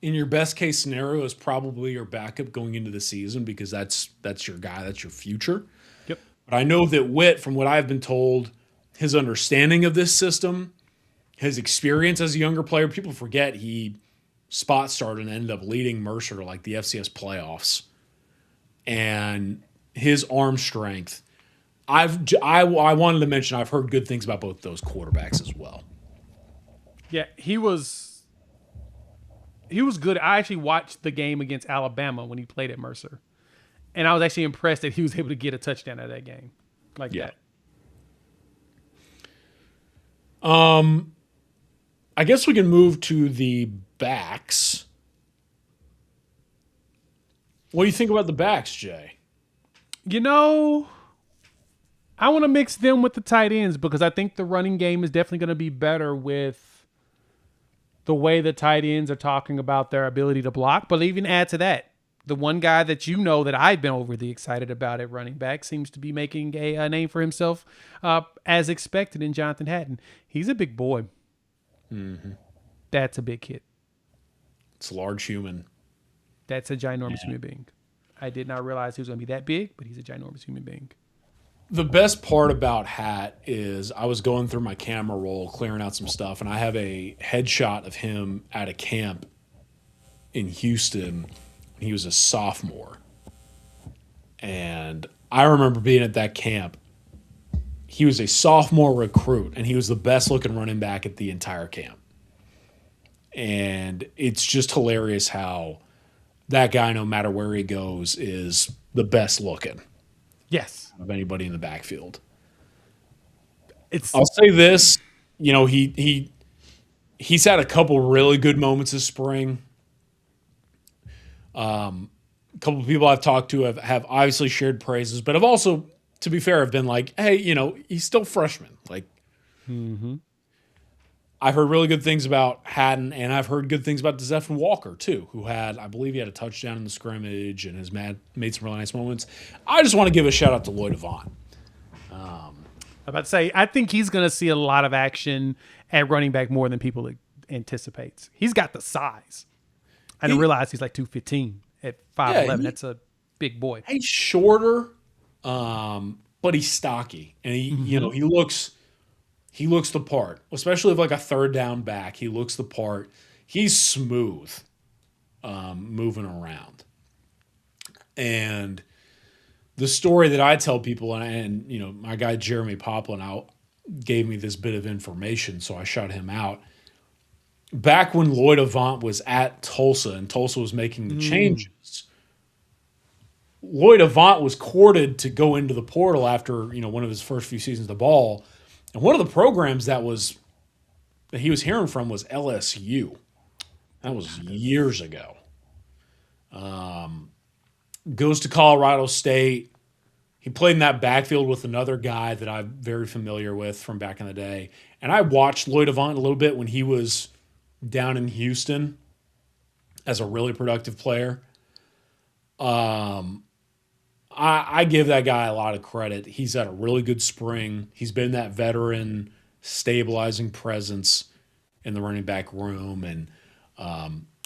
in your best case scenario, is probably your backup going into the season because that's your guy, that's your future. Yep. But I know that Whit, from what I've been told, his understanding of this system, his experience as a younger player, people forget he spot started and ended up leading Mercer to like the FCS playoffs. And his arm strength, I wanted to mention I've heard good things about both those quarterbacks as well. Yeah, he was good. I actually watched the game against Alabama when he played at Mercer. And I was actually impressed that he was able to get a touchdown out of that game like that. I guess we can move to the backs. What do you think about the backs, Jay? You know, I want to mix them with the tight ends because I think the running game is definitely going to be better with the way the tight ends are talking about their ability to block. But even add to that, the one guy that you know that I've been overly excited about at running back seems to be making a name for himself as expected in Jonathan Hatton. He's a big boy. Mm-hmm. That's a big kid. It's a large human. That's a ginormous human being. I did not realize he was going to be that big, but he's a ginormous human being. The best part about Hat is I was going through my camera roll, clearing out some stuff, and I have a headshot of him at a camp in Houston. He was a sophomore. And I remember being at that camp he was a sophomore recruit, and he was the best looking running back at the entire camp. And it's just hilarious how that guy, no matter where he goes, is the best looking. Yes. Of anybody in the backfield. I'll say this, he's had a couple really good moments this spring. A couple of people I've talked to have obviously shared praises, but have also, to be fair, have been like, hey, he's still freshman. Like, I've heard really good things about Hatton, and I've heard good things about Zephyr Walker, too, who I believe he had a touchdown in the scrimmage and has made some really nice moments. I just want to give a shout out to Lloyd Avant. I'm about to say, I think he's going to see a lot of action at running back more than people anticipates. He's got the size. I didn't realize he's like 215 at 5'11". That's a big boy. He's shorter, but he's stocky, and he looks the part, especially with like a third down back. He looks the part. He's smooth, moving around, and the story that I tell people, and my guy Jeremy Poplin gave me this bit of information, so I shot him out. Back when Lloyd Avant was at Tulsa and Tulsa was making the changes, Lloyd Avant was courted to go into the portal after one of his first few seasons of the ball, and one of the programs that he was hearing from was LSU. That was years ago. Goes to Colorado State. He played in that backfield with another guy that I'm very familiar with from back in the day. And I watched Lloyd Avant a little bit when he was down in Houston as a really productive player. I give that guy a lot of credit. He's had a really good spring. He's been that veteran stabilizing presence in the running back room, and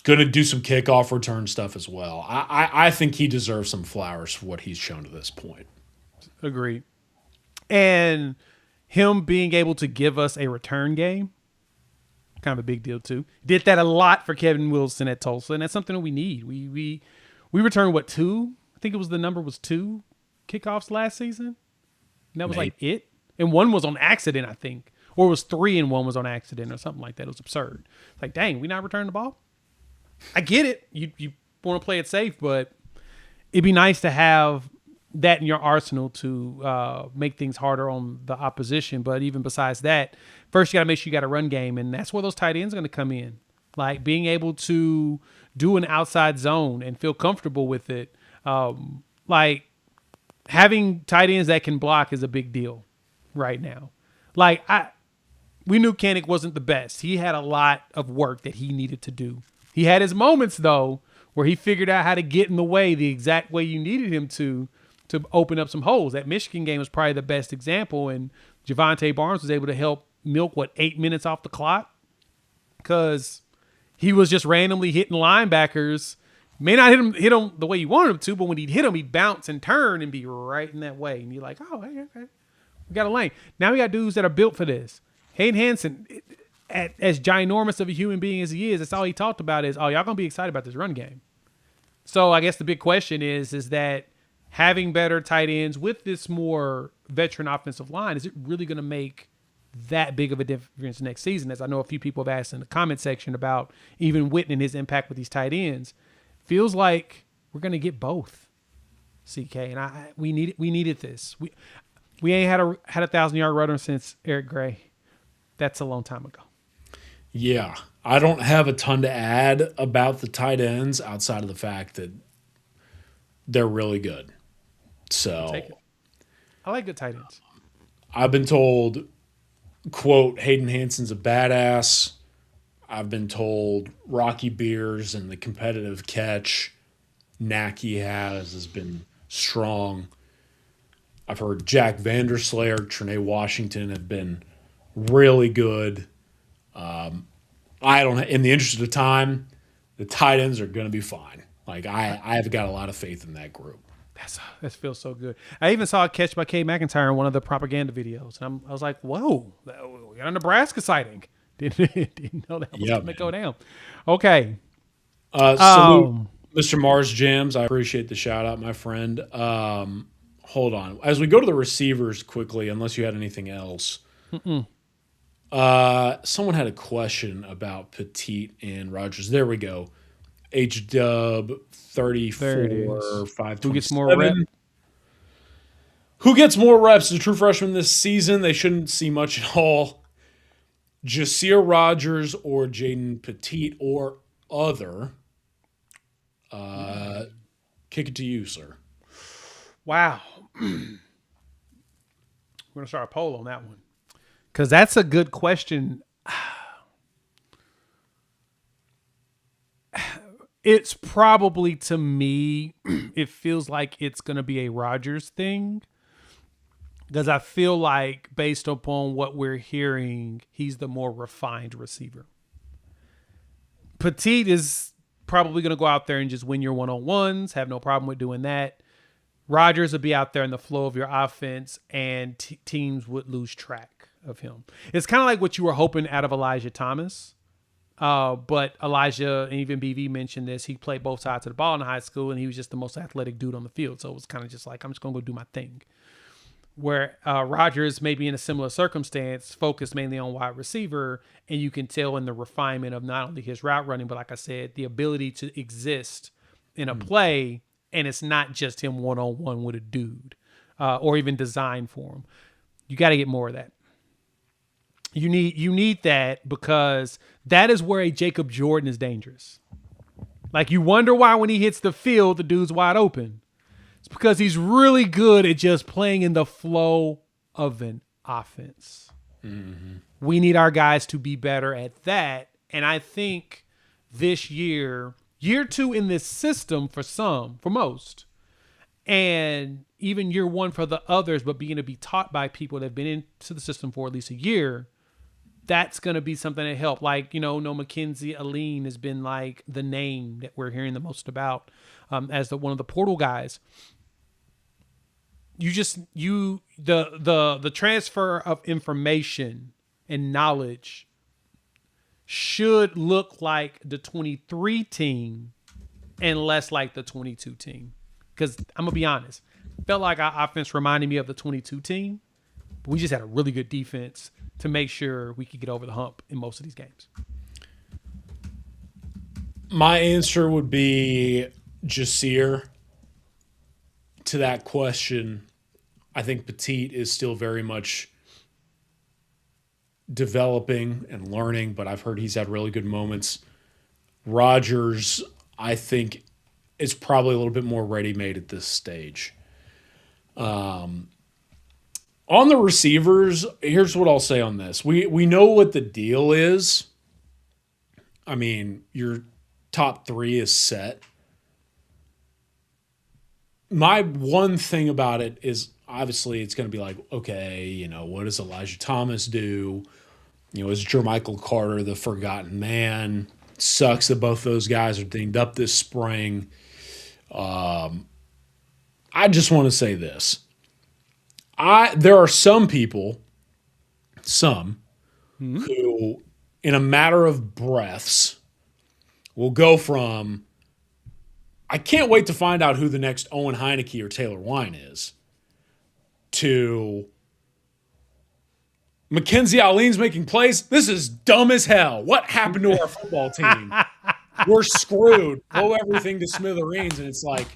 going to do some kickoff return stuff as well. I think he deserves some flowers for what he's shown to this point. Agreed. And him being able to give us a return game, kind of a big deal too. Did that a lot for Kevin Wilson at Tulsa, and that's something that we need. We returned 2? I think the number was 2 kickoffs last season. And that was like it. And one was on accident, I think. Or it was 3 and 1 was on accident or something like that. It was absurd. It's like, dang, we not returning the ball? I get it. You want to play it safe, but it'd be nice to have that in your arsenal to make things harder on the opposition. But even besides that, first you got to make sure you got a run game, and that's where those tight ends are going to come in. Like being able to do an outside zone and feel comfortable with it. Like having tight ends that can block is a big deal right now. Like we knew Kennick wasn't the best. He had a lot of work that he needed to do. He had his moments, though, where he figured out how to get in the way the exact way you needed him to open up some holes. That Michigan game was probably the best example, and Javonte Barnes was able to help milk, 8 minutes off the clock? Because he was just randomly hitting linebackers. May not hit him the way you wanted him to, but when he'd hit him, he'd bounce and turn and be right in that way. And you're like, oh, hey, okay. We got a lane. Now we got dudes that are built for this. Hayden Hansen, as ginormous of a human being as he is, that's all he talked about is, oh, y'all going to be excited about this run game. So I guess the big question is that having better tight ends with this more veteran offensive line, is it really going to make that big of a difference next season? As I know a few people have asked in the comment section about even Witten and his impact with these tight ends. Feels like we're going to get both, CK. And we needed this. We ain't had a 1,000-yard runner since Eric Gray. That's a long time ago. Yeah, I don't have a ton to add about the tight ends outside of the fact that they're really good. So take it. I like good tight ends. I've been told, quote, Hayden Hansen's a badass. I've been told Rocky Beers and the competitive catch knack he has been strong. I've heard Jack Vanderslayer, Trinae Washington have been really good. In the interest of time, the tight ends are going to be fine. Like I've got a lot of faith in that group. That feels so good. I even saw a catch by Kay McIntyre in one of the propaganda videos, and I was like, "Whoa, we got a Nebraska sighting." Didn't know that was going to go down. Okay. Salute, Mr. Mars Jams. I appreciate the shout out, my friend. hold on. As we go to the receivers quickly, unless you had anything else. Someone had a question about Petit and Rogers. There we go. H-Dub 34, 527. Who gets more rep? Who gets more reps? The true freshman this season, they shouldn't see much at all. Jasir Rogers or Jaden Petit or other. Kick it to you, sir. Wow. We're going to start a poll on that one. Because that's a good question. It's probably, to me, it feels like it's going to be a Rodgers thing. Because I feel like, based upon what we're hearing, he's the more refined receiver. Petit is probably going to go out there and just win your one-on-ones. Have no problem with doing that. Rodgers would be out there in the flow of your offense, and teams would lose track of him. It's kind of like what you were hoping out of Elijah Thomas. But Elijah, and even BV mentioned this, he played both sides of the ball in high school, and he was just the most athletic dude on the field. So it was kind of just like, I'm just going to go do my thing. Where Rodgers may be in a similar circumstance, focused mainly on wide receiver, and you can tell in the refinement of not only his route running, but like I said, the ability to exist in a play, and it's not just him one-on-one with a dude, or even designed for him. You got to get more of that. You need that, because that is where a Jacob Jordan is dangerous. Like, you wonder why when he hits the field, the dude's wide open. It's because he's really good at just playing in the flow of an offense. Mm-hmm. We need our guys to be better at that. And I think this year 2 in this system for most, and even year 1 for the others, but being to be taught by people that have been into the system for at least a year, that's going to be something that help. Like, Mackenzie Aline has been like the name that we're hearing the most about as one of the portal guys. The transfer of information and knowledge should look like the 23 team and less like the 22 team. Because I'm going to be honest, felt like our offense reminded me of the 22 team, but we just had a really good defense to make sure we could get over the hump in most of these games. My answer would be Jasir. To that question, I think Petit is still very much developing and learning, but I've heard he's had really good moments. Rodgers, I think, is probably a little bit more ready-made at this stage. On the receivers, here's what I'll say on this. We know what the deal is. I mean, your top 3 is set. My one thing about it is, obviously, it's going to be like, okay, what does Elijah Thomas do? Is Jermichael Carter the forgotten man? Sucks that both those guys are dinged up this spring. I just want to say this. There are some people, who, in a matter of breaths, will go from, I can't wait to find out who the next Owen Heineke or Taylor Wine is, to Mackenzie Aline's making plays. This is dumb as hell. What happened to our football team? We're screwed. Blow everything to smithereens. And it's like,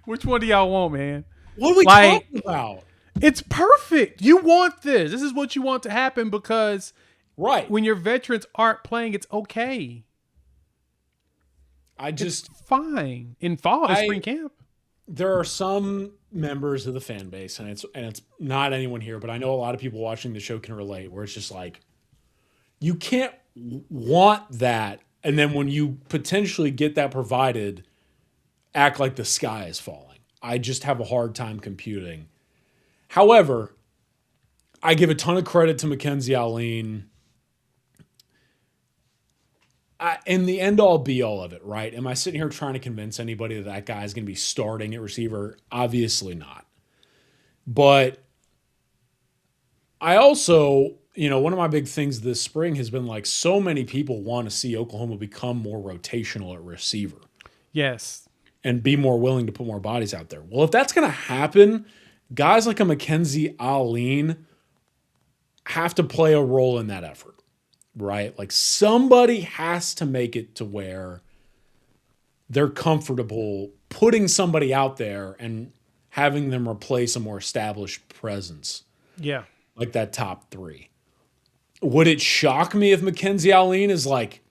which one do y'all want, man? What are we talking about? It's perfect. You want this. This is what you want to happen, because when your veterans aren't playing, it's okay. It's fine in fall and spring camp. There are some members of the fan base, and it's not anyone here, but I know a lot of people watching the show can relate, where it's just like, you can't want that, and then when you potentially get that provided, act like the sky is falling. I just have a hard time computing. However, I give a ton of credit to Mackenzie Aline. In the end-all, be-all of it, right? Am I sitting here trying to convince anybody that guy is going to be starting at receiver? Obviously not. But I also, one of my big things this spring has been like, so many people want to see Oklahoma become more rotational at receiver. Yes. and be more willing to put more bodies out there. Well, if that's going to happen, guys like a Mackenzie Allen have to play a role in that effort, right? Like somebody has to make it to where they're comfortable putting somebody out there and having them replace a more established presence. Yeah. Like that top three. Would it shock me if Mackenzie Allen is like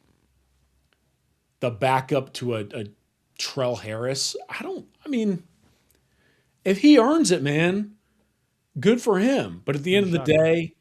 the backup to a Trell Harris? I mean, if he earns it, man, good for him. But at the end of the day,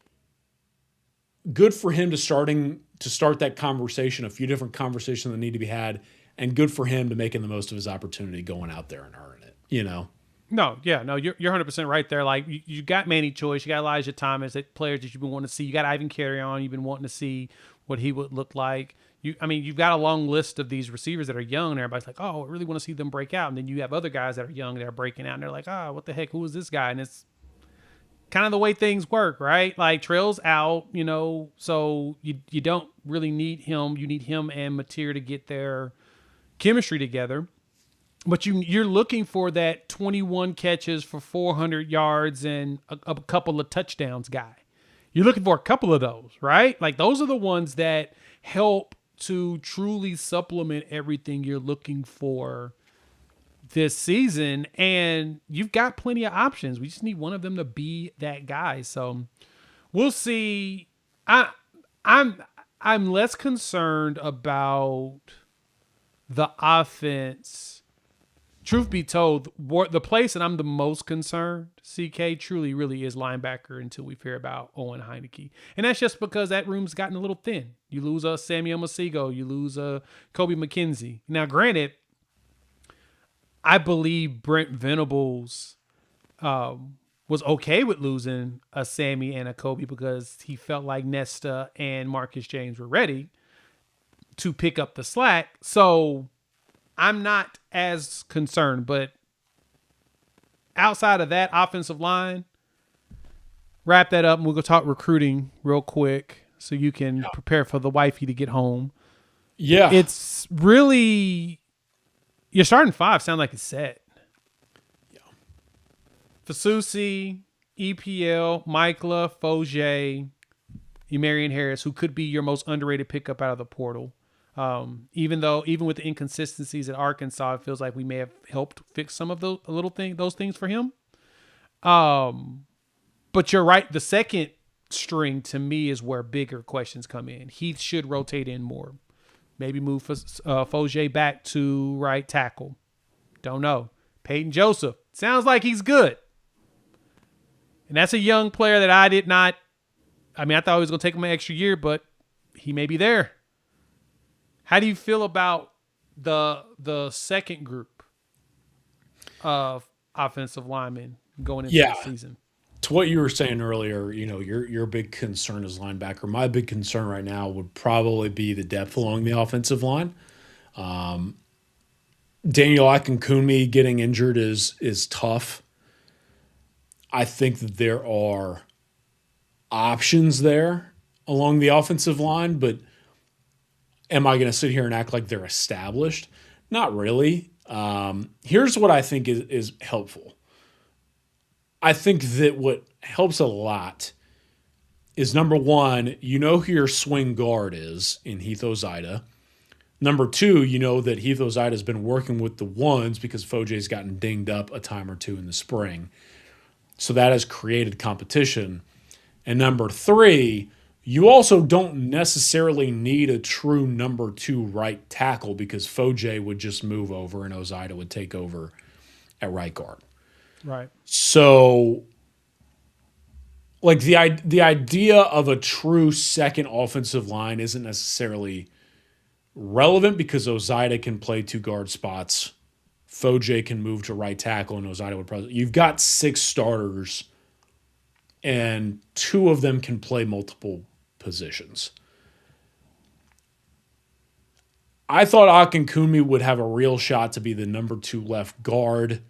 good for him to start that conversation, a few different conversations that need to be had, and good for him to making the most of his opportunity going out there and earning it, you know? No, you're 100% right there. Like you got Manny Choice, you got Elijah Thomas, that players that you've been wanting to see. You got Ivan Carry-On, you've been wanting to see what he would look like. You've got a long list of these receivers that are young, and everybody's like, oh, I really want to see them break out. And then you have other guys that are young that are breaking out, and they're like, what the heck, who is this guy? And it's kind of the way things work, right? Like Trail's out, so you don't really need him. You need him and Mateer to get their chemistry together. But you're looking for that 21 catches for 400 yards and a couple of touchdowns guy. You're looking for a couple of those, right? Like those are the ones that help to truly supplement everything you're looking for this season. And you've got plenty of options. We just need one of them to be that guy. So we'll see. I'm less concerned about the offense. Truth be told, the place that I'm the most concerned, CK, truly really is linebacker until we hear about Owen Heineke. And that's just because that room's gotten a little thin. You lose a Samuel Masigo, you lose a Kobe McKenzie. Now, granted, I believe Brent Venables was okay with losing a Sammy and a Kobe because he felt like Nesta and Marcus James were ready to pick up the slack. So I'm not as concerned, but outside of that offensive line, wrap that up and we'll go talk recruiting real quick so you can prepare for the wifey to get home. Yeah. It's really, your starting five sound like it's set. Yeah. Fasusi, EPL, Michaela, Foje, Emarian Harris, who could be your most underrated pickup out of the portal. Even with the inconsistencies at Arkansas, it feels like we may have helped fix some of those things for him. But you're right. The second string to me is where bigger questions come in. He should rotate in more. Maybe move Foje back to right tackle. Don't know. Peyton Joseph. Sounds like he's good. And that's a young player that I thought he was going to take him an extra year, but he may be there. How do you feel about the second group of offensive linemen going into the season? To what you were saying earlier, your big concern is linebacker. My big concern right now would probably be the depth along the offensive line. Daniel Akinkunmi getting injured is tough. I think that there are options there along the offensive line, but am I going to sit here and act like they're established? Not really. Here's what I think is helpful. I think that what helps a lot is, number one, who your swing guard is in Heath Ozida. Number two, that Heath Ozida has been working with the ones because Foje's gotten dinged up a time or two in the spring. So that has created competition. And number three, you also don't necessarily need a true number two right tackle because Foje would just move over and Ozida would take over at right guard. Right. So, like the idea of a true second offensive line isn't necessarily relevant because Ozida can play two guard spots. Foje can move to right tackle and Ozida would probably. You've got 6 starters, and 2 of them can play multiple positions. I thought Akinkunmi would have a real shot to be the number 2 left guard.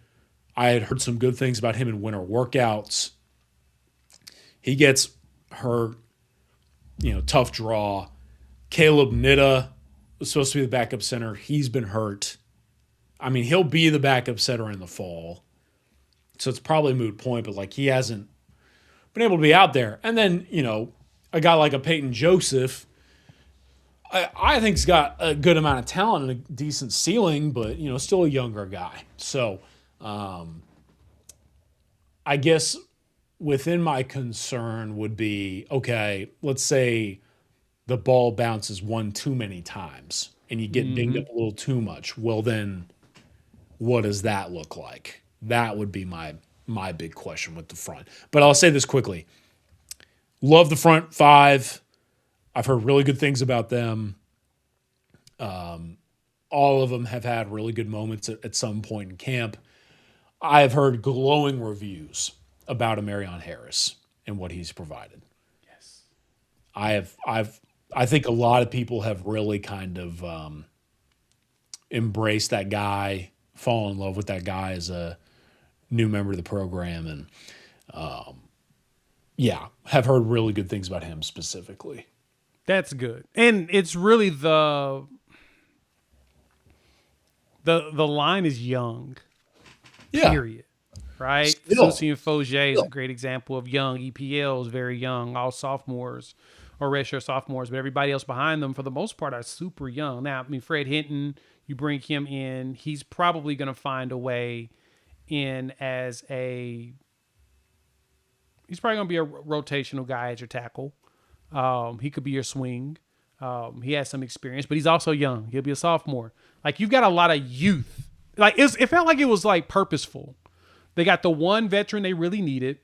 I had heard some good things about him in winter workouts. He gets hurt, tough draw. Caleb Nitta was supposed to be the backup center. He's been hurt. I mean, he'll be the backup center in the fall. So it's probably a moot point, but like he hasn't been able to be out there. And then, a guy like a Peyton Joseph, I think he's got a good amount of talent and a decent ceiling, but, still a younger guy. So I guess within my concern would be, okay, let's say the ball bounces one too many times and you get dinged up a little too much. Well, then what does that look like? That would be my big question with the front. But I'll say this quickly. Love the front five. I've heard really good things about them. All of them have had really good moments at some point in camp. I have heard glowing reviews about Amarion Harris and what he's provided. Yes. I think a lot of people have really kind of embraced that guy, fallen in love with that guy as a new member of the program, and have heard really good things about him specifically. That's good. And it's really the line is young. Yeah. Period. Right? Susie and Fogier is a great example of young. EPL is very young, all sophomores or redshirt sophomores, but everybody else behind them, for the most part, are super young. Now, I mean, Fred Hinton, you bring him in, he's probably going to find a way in he's probably going to be a rotational guy as your tackle. He could be your swing. He has some experience, but he's also young. He'll be a sophomore. Like, you've got a lot of youth. Like, it felt like it was like purposeful. They got the one veteran they really needed,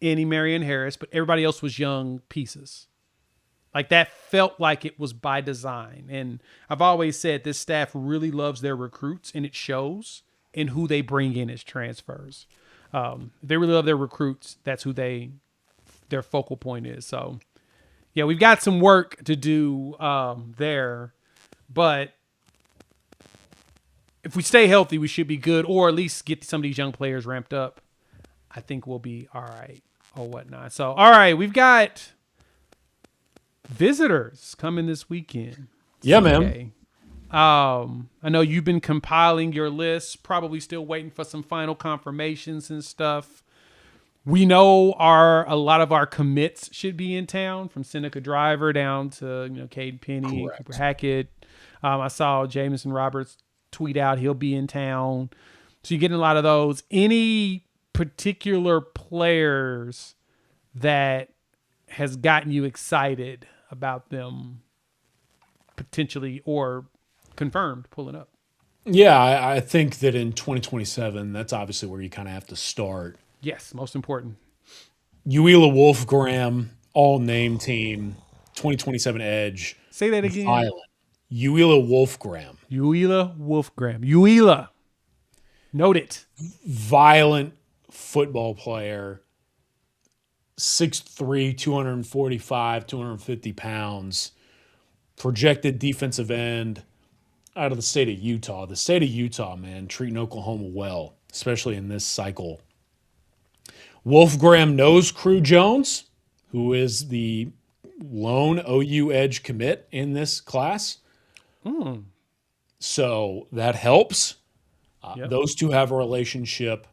Amarion Harris, but everybody else was young pieces. Like, that felt like it was by design. And I've always said this staff really loves their recruits, and it shows in who they bring in as transfers. They really love their recruits. That's who their focal point is. So, yeah, we've got some work to do there, but if we stay healthy, we should be good, or at least get some of these young players ramped up. I think we'll be all right or whatnot. So, all right, we've got visitors coming this weekend. Yeah, man. I know you've been compiling your list, probably still waiting for some final confirmations and stuff. We know a lot of our commits should be in town, from Seneca Driver down to Cade Penny, Correct. Cooper Hackett. I saw Jamison Roberts tweet out he'll be in town, so you're getting a lot of those. Any particular players that has gotten you excited about them potentially or confirmed pulling up? Yeah, I think that in 2027, that's obviously where you kind of have to start. Yes, most important. Uela Wolfgram, all name team, 2027 Edge. Say that again. Violent. Uela Wolfgram. Uela Wolfgram. Uela. Note it. Violent football player. 6'3", 245, 250 pounds. Projected defensive end out of the state of Utah. The state of Utah, man, treating Oklahoma well, especially in this cycle. Wolfgram knows Crew Jones, who is the lone OU edge commit in this class. So that helps. Yep. Those two have a relationship.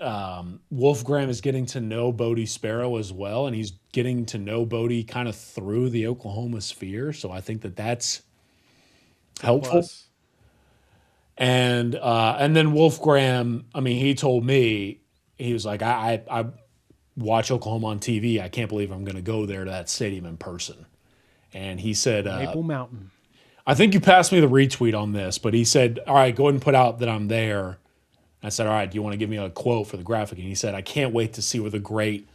Wolfgram is getting to know Bodie Sparrow as well, and he's getting to know Bodie kind of through the Oklahoma sphere. So I think that's helpful. Plus. And then Wolfgram, I mean, he told me, he was like, I watch Oklahoma on TV. I can't believe I'm going to go there to that stadium in person. And he said, Maple Mountain. I think you passed me the retweet on this, but he said, all right, go ahead and put out that I'm there. I said, all right, do you want to give me a quote for the graphic? And he said, I can't wait to see where the great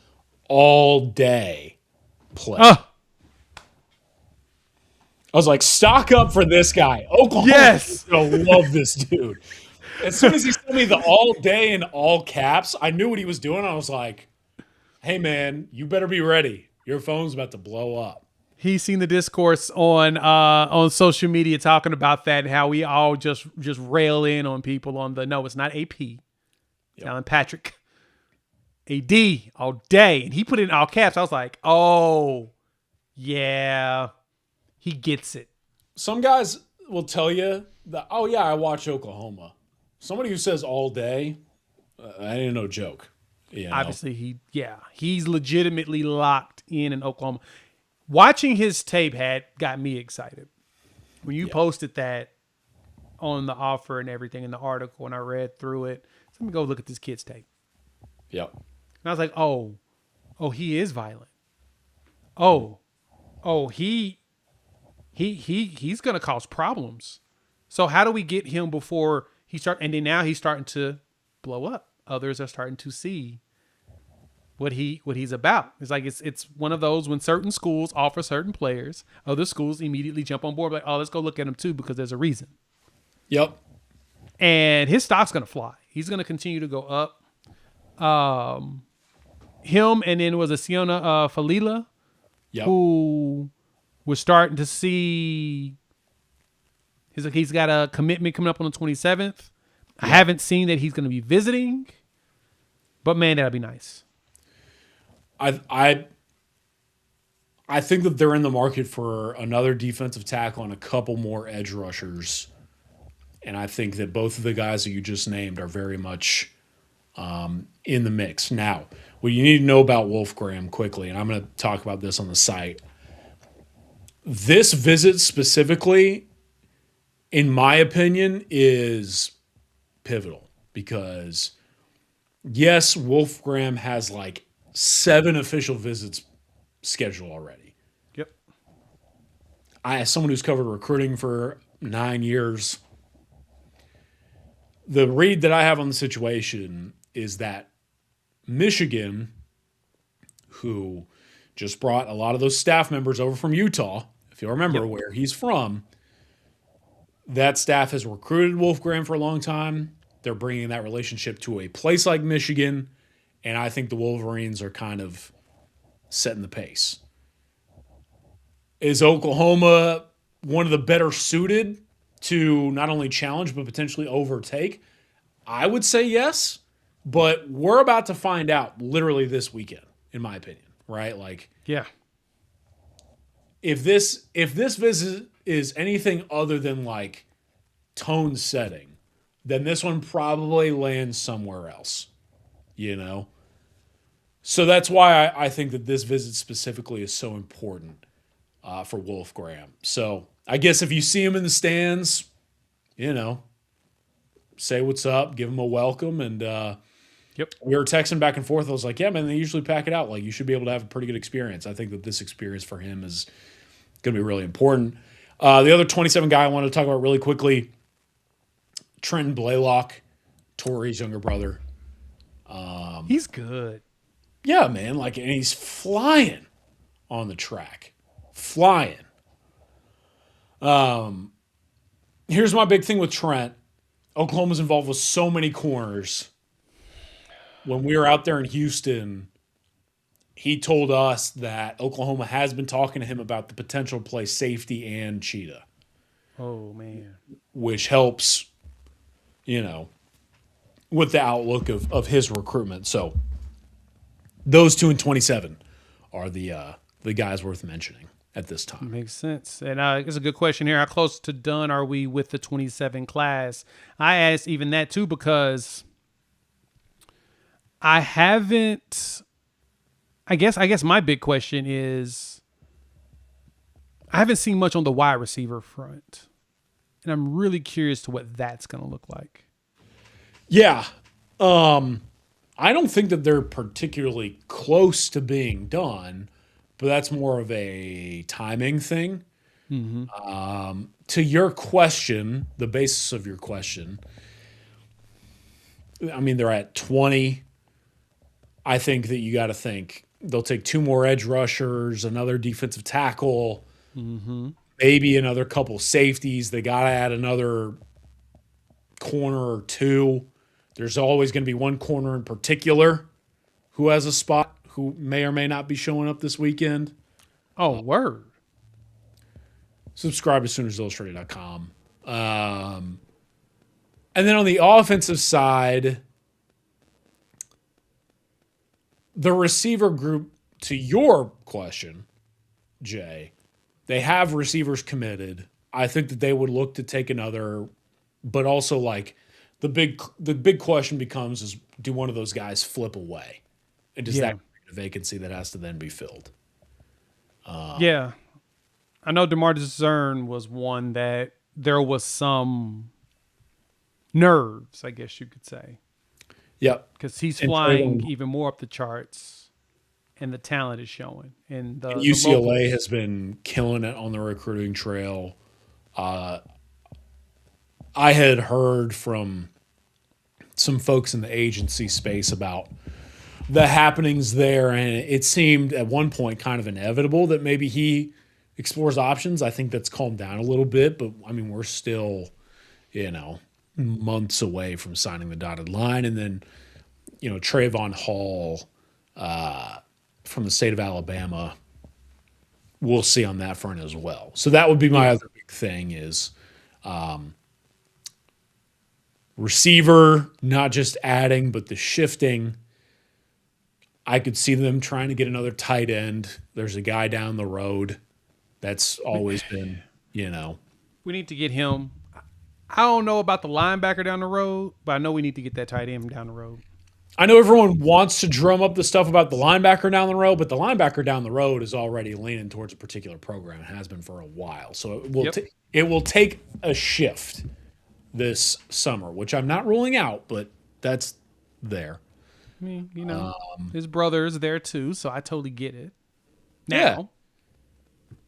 all day play. I was like, stock up for this guy. Oklahoma is going to love this dude. As soon as he told me the all day in all caps, I knew what he was doing. I was like, hey, man, you better be ready. Your phone's about to blow up. He's seen the discourse on social media talking about that and how we all just rail in on people on no, it's not AP. Yep. Alan Patrick. AD all day. And he put it in all caps. I was like, oh, yeah, he gets it. Some guys will tell you that, oh, yeah, I watch Oklahoma. Somebody who says all day, I ain't no joke. You know? Obviously, he's legitimately locked in Oklahoma. Watching his tape got me excited. When you posted that on the offer and everything in the article, and I read through it, so let me go look at this kid's tape. Yep. And I was like, oh, he is violent. Oh, he's gonna cause problems. So how do we get him before he start? And then now he's starting to blow up. Others are starting to see what he's about. It's like it's one of those when certain schools offer certain players, other schools immediately jump on board like, oh, let's go look at him too because there's a reason. Yep. And his stock's gonna fly. He's gonna continue to go up. Him and then was a Siona Falila, who we're starting to see. He's got a commitment coming up on the 27th. I haven't seen that he's going to be visiting, but man, that'd be nice. I think that they're in the market for another defensive tackle and a couple more edge rushers, and I think that both of the guys that you just named are very much in the mix. Now, what you need to know about Wolfgram quickly, and I'm going to talk about this on the site. This visit specifically, in my opinion, is pivotal because, yes, Wolfgram has like 7 official visits scheduled already. Yep. As someone who's covered recruiting for 9 years, the read that I have on the situation is that Michigan, who just brought a lot of those staff members over from Utah, if you remember where he's from, that staff has recruited Wolfgram for a long time. They're bringing that relationship to a place like Michigan, and I think the Wolverines are kind of setting the pace. Is Oklahoma one of the better suited to not only challenge but potentially overtake? I would say yes, but we're about to find out literally this weekend, in my opinion, right? Like, yeah. If this visit is anything other than like tone setting, then this one probably lands somewhere else, you know? So that's why I think that this visit specifically is so important for Wolfgram. So I guess if you see him in the stands, you know, say what's up, give him a welcome. And we were texting back and forth. I was like, yeah, man, they usually pack it out. Like, you should be able to have a pretty good experience. I think that this experience for him is going to be really important. The other 27 guy I want to talk about really quickly, Trenton Blaylock, Torrey's younger brother. He's good. Yeah, man. Like, and he's flying on the track. Flying. Here's my big thing with Trent. Oklahoma's involved with so many corners. When we were out there in Houston, he told us that Oklahoma has been talking to him about the potential to play safety and cheetah. Oh, man. Which helps, you know, with the outlook of his recruitment. So those 2 and 27 are the guys worth mentioning at this time. Makes sense. And it's a good question here. How close to done are we with the 27 class? I asked even that too because I guess my big question is I haven't seen much on the wide receiver front. And I'm really curious to what that's going to look like. Yeah. I don't think that they're particularly close to being done, but that's more of a timing thing. Mm-hmm. To your question, the basis of your question, I mean, they're at 20. I think that you got to think they'll take 2 more edge rushers, another defensive tackle, maybe another couple safeties. They got to add another corner or 2. There's always going to be one corner in particular who has a spot, who may or may not be showing up this weekend. Oh, word. Subscribe to SoonersIllustrated.com. And then on the offensive side, the receiver group, to your question, Jay, they have receivers committed. I think that they would look to take another, but also like the big question becomes is do one of those guys flip away? And does that create a vacancy that has to then be filled? Yeah. I know DeMar DeZern was one that there was some nerves, I guess you could say. Yep. Because he's flying even more up the charts and the talent is showing. And the UCLA has been killing it on the recruiting trail. I had heard from some folks in the agency space about the happenings there, and it seemed at one point kind of inevitable that maybe he explores options. I think that's calmed down a little bit, but I mean, we're still, months away from signing the dotted line. And then, Trayvon Hall from the state of Alabama, we'll see on that front as well. So that would be my other big thing is receiver, not just adding, but the shifting. I could see them trying to get another tight end. There's a guy down the road that's always been, We need to get him. I don't know about the linebacker down the road, but I know we need to get that tight end down the road. I know everyone wants to drum up the stuff about the linebacker down the road, but the linebacker down the road is already leaning towards a particular program. It has been for a while. So it will take a shift this summer, which I'm not ruling out, but that's there. I mean, his brother is there too, so I totally get it. Now. Yeah.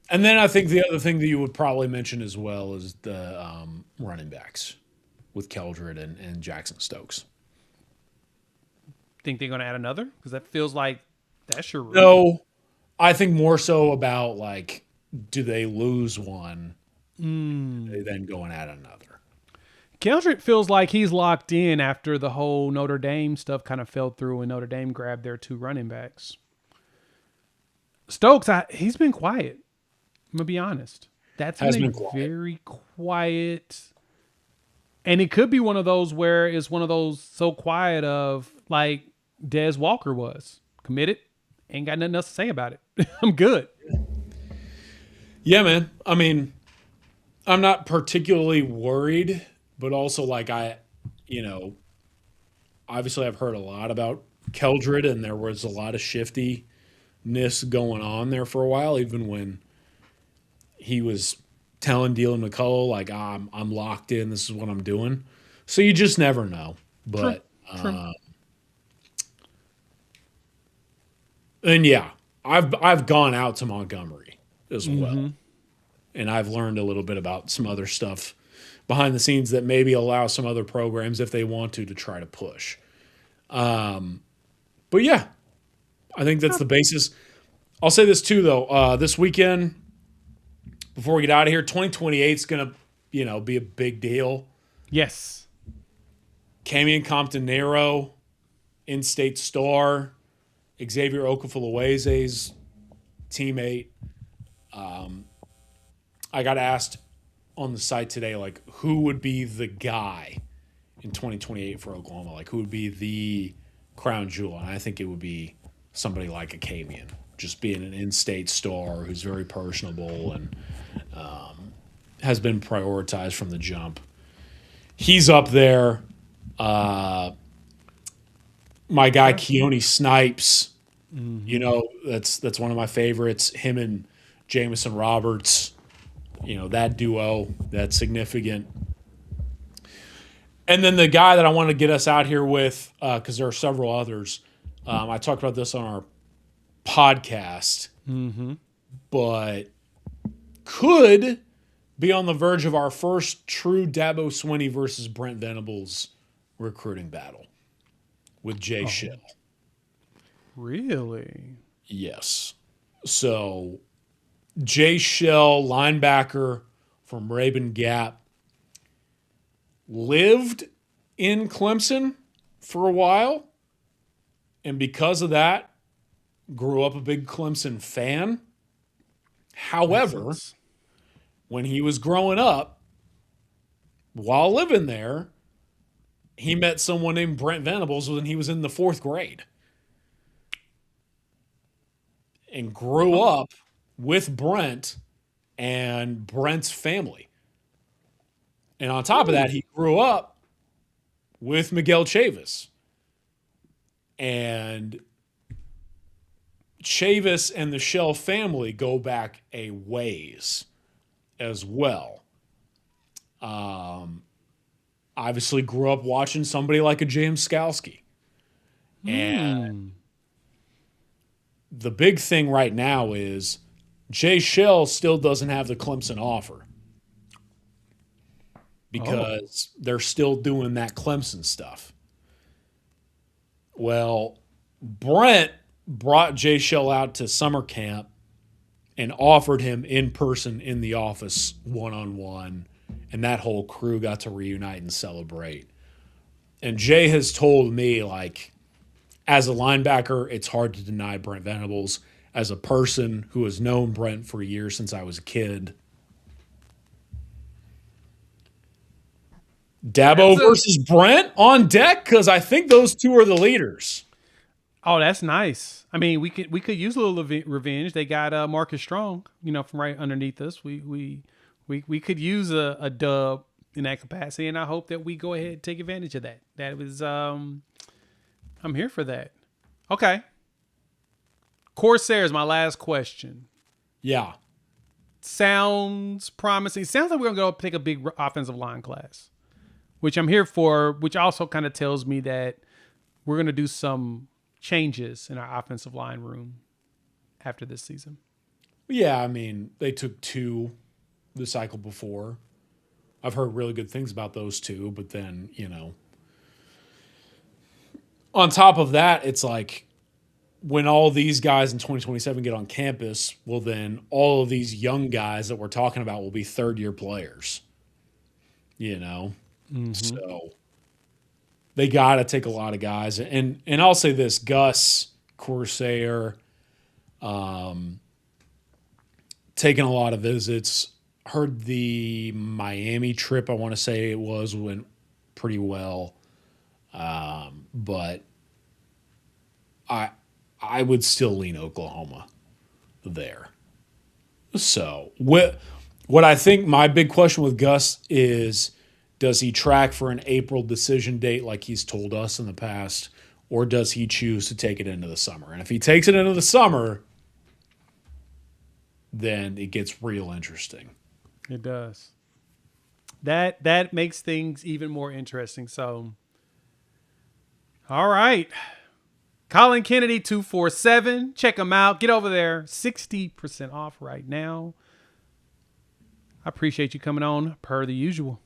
And then I think the other thing that you would probably mention as well is the running backs with Keldred and Jackson Stokes. Think they're going to add another? Because that feels like that's your room. No, I think more so about like, do they lose one? They then go and add another. Keldred feels like he's locked in after the whole Notre Dame stuff kind of fell through and Notre Dame grabbed their two running backs. Stokes, he's been quiet. I'm going to be honest. That's been very quiet. And it could be one of those where it's one of those so quiet of like Des Walker was. Committed. Ain't got nothing else to say about it. I'm good. Yeah, man. I mean, I'm not particularly worried, but also like obviously I've heard a lot about Keldred and there was a lot of shiftiness going on there for a while, even when he was telling Dylan McCullough, like, I'm locked in, this is what I'm doing. So you just never know. But True. and yeah, I've gone out to Montgomery as well. And I've learned a little bit about some other stuff behind the scenes that maybe allow some other programs, if they want to try to push. But yeah, I think that's the basis. I'll say this too, though. This weekend, before we get out of here, 2028 is going to, be a big deal. Yes. Camion Compton-Nero, in-state star, Xavier Okafuluweze's teammate. I got asked on the site today, like, who would be the guy in 2028 for Oklahoma? Like, who would be the crown jewel? And I think it would be somebody like a Camion, just being an in-state star who's very personable and has been prioritized from the jump. He's up there. My guy Keone Snipes, that's one of my favorites. Him and Jamison Roberts, that duo, that's significant. And then the guy that I want to get us out here with, because there are several others. I talked about this on our podcast, but could be on the verge of our first true Dabo Swinney versus Brent Venables recruiting battle with Jay Shell. Really? Yes. So Jay Shell, linebacker from Rabun Gap, lived in Clemson for a while, and because of that, grew up a big Clemson fan. However, when he was growing up, while living there, he met someone named Brent Venables when he was in the 4th grade. And grew up with Brent and Brent's family. And on top of that, he grew up with Miguel Chavis. And Chavis and the Shell family go back a ways as well. Obviously grew up watching somebody like a James Skalski. And the big thing right now is Jay Shell still doesn't have the Clemson offer because they're still doing that Clemson stuff. Well, Brent brought Jay Shell out to summer camp and offered him in person in the office one-on-one, and that whole crew got to reunite and celebrate. And Jay has told me, like, as a linebacker, it's hard to deny Brent Venables. As a person who has known Brent for years since I was a kid, Dabo versus Brent on deck, because I think those two are the leaders. Oh, that's nice. I mean, we could use a little revenge. They got Marcus Strong, from right underneath us. We could use a dub in that capacity, and I hope that we go ahead and take advantage of that. That was I'm here for that. Okay. Corsair is my last question. Yeah. Sounds promising. Sounds like we're going to go take a big offensive line class, which I'm here for, which also kind of tells me that we're going to do some changes in our offensive line room after this season. Yeah, I mean, they took 2 the cycle before. I've heard really good things about those 2, but then, on top of that, it's like when all these guys in 2027 get on campus, well, then all of these young guys that we're talking about will be third-year players, So they got to take a lot of guys. And I'll say this, Gus, Corsair, taking a lot of visits. Heard the Miami trip, I want to say it went pretty well. But I would still lean Oklahoma there. So what I think my big question with Gus is, does he track for an April decision date like he's told us in the past, or does he choose to take it into the summer? And if he takes it into the summer, then it gets real interesting. It does. That makes things even more interesting. So, all right. Collin Kennedy 247. Check him out. Get over there. 60% off right now. I appreciate you coming on per the usual.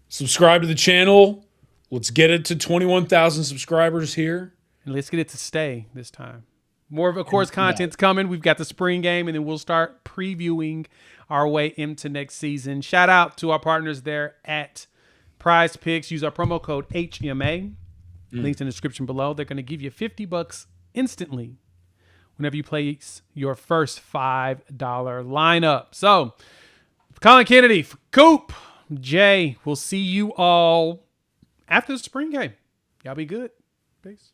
Subscribe to the channel. Let's get it to 21,000 subscribers here. And let's get it to stay this time. More of course, content's coming. We've got the spring game, and then we'll start previewing our way into next season. Shout out to our partners there at Prize Picks. Use our promo code HMA. Links in the description below. They're going to give you $50 instantly whenever you place your first $5 lineup. So, for Collin Kennedy, for Coop, Jay, we'll see you all after the spring game. Y'all be good. Peace.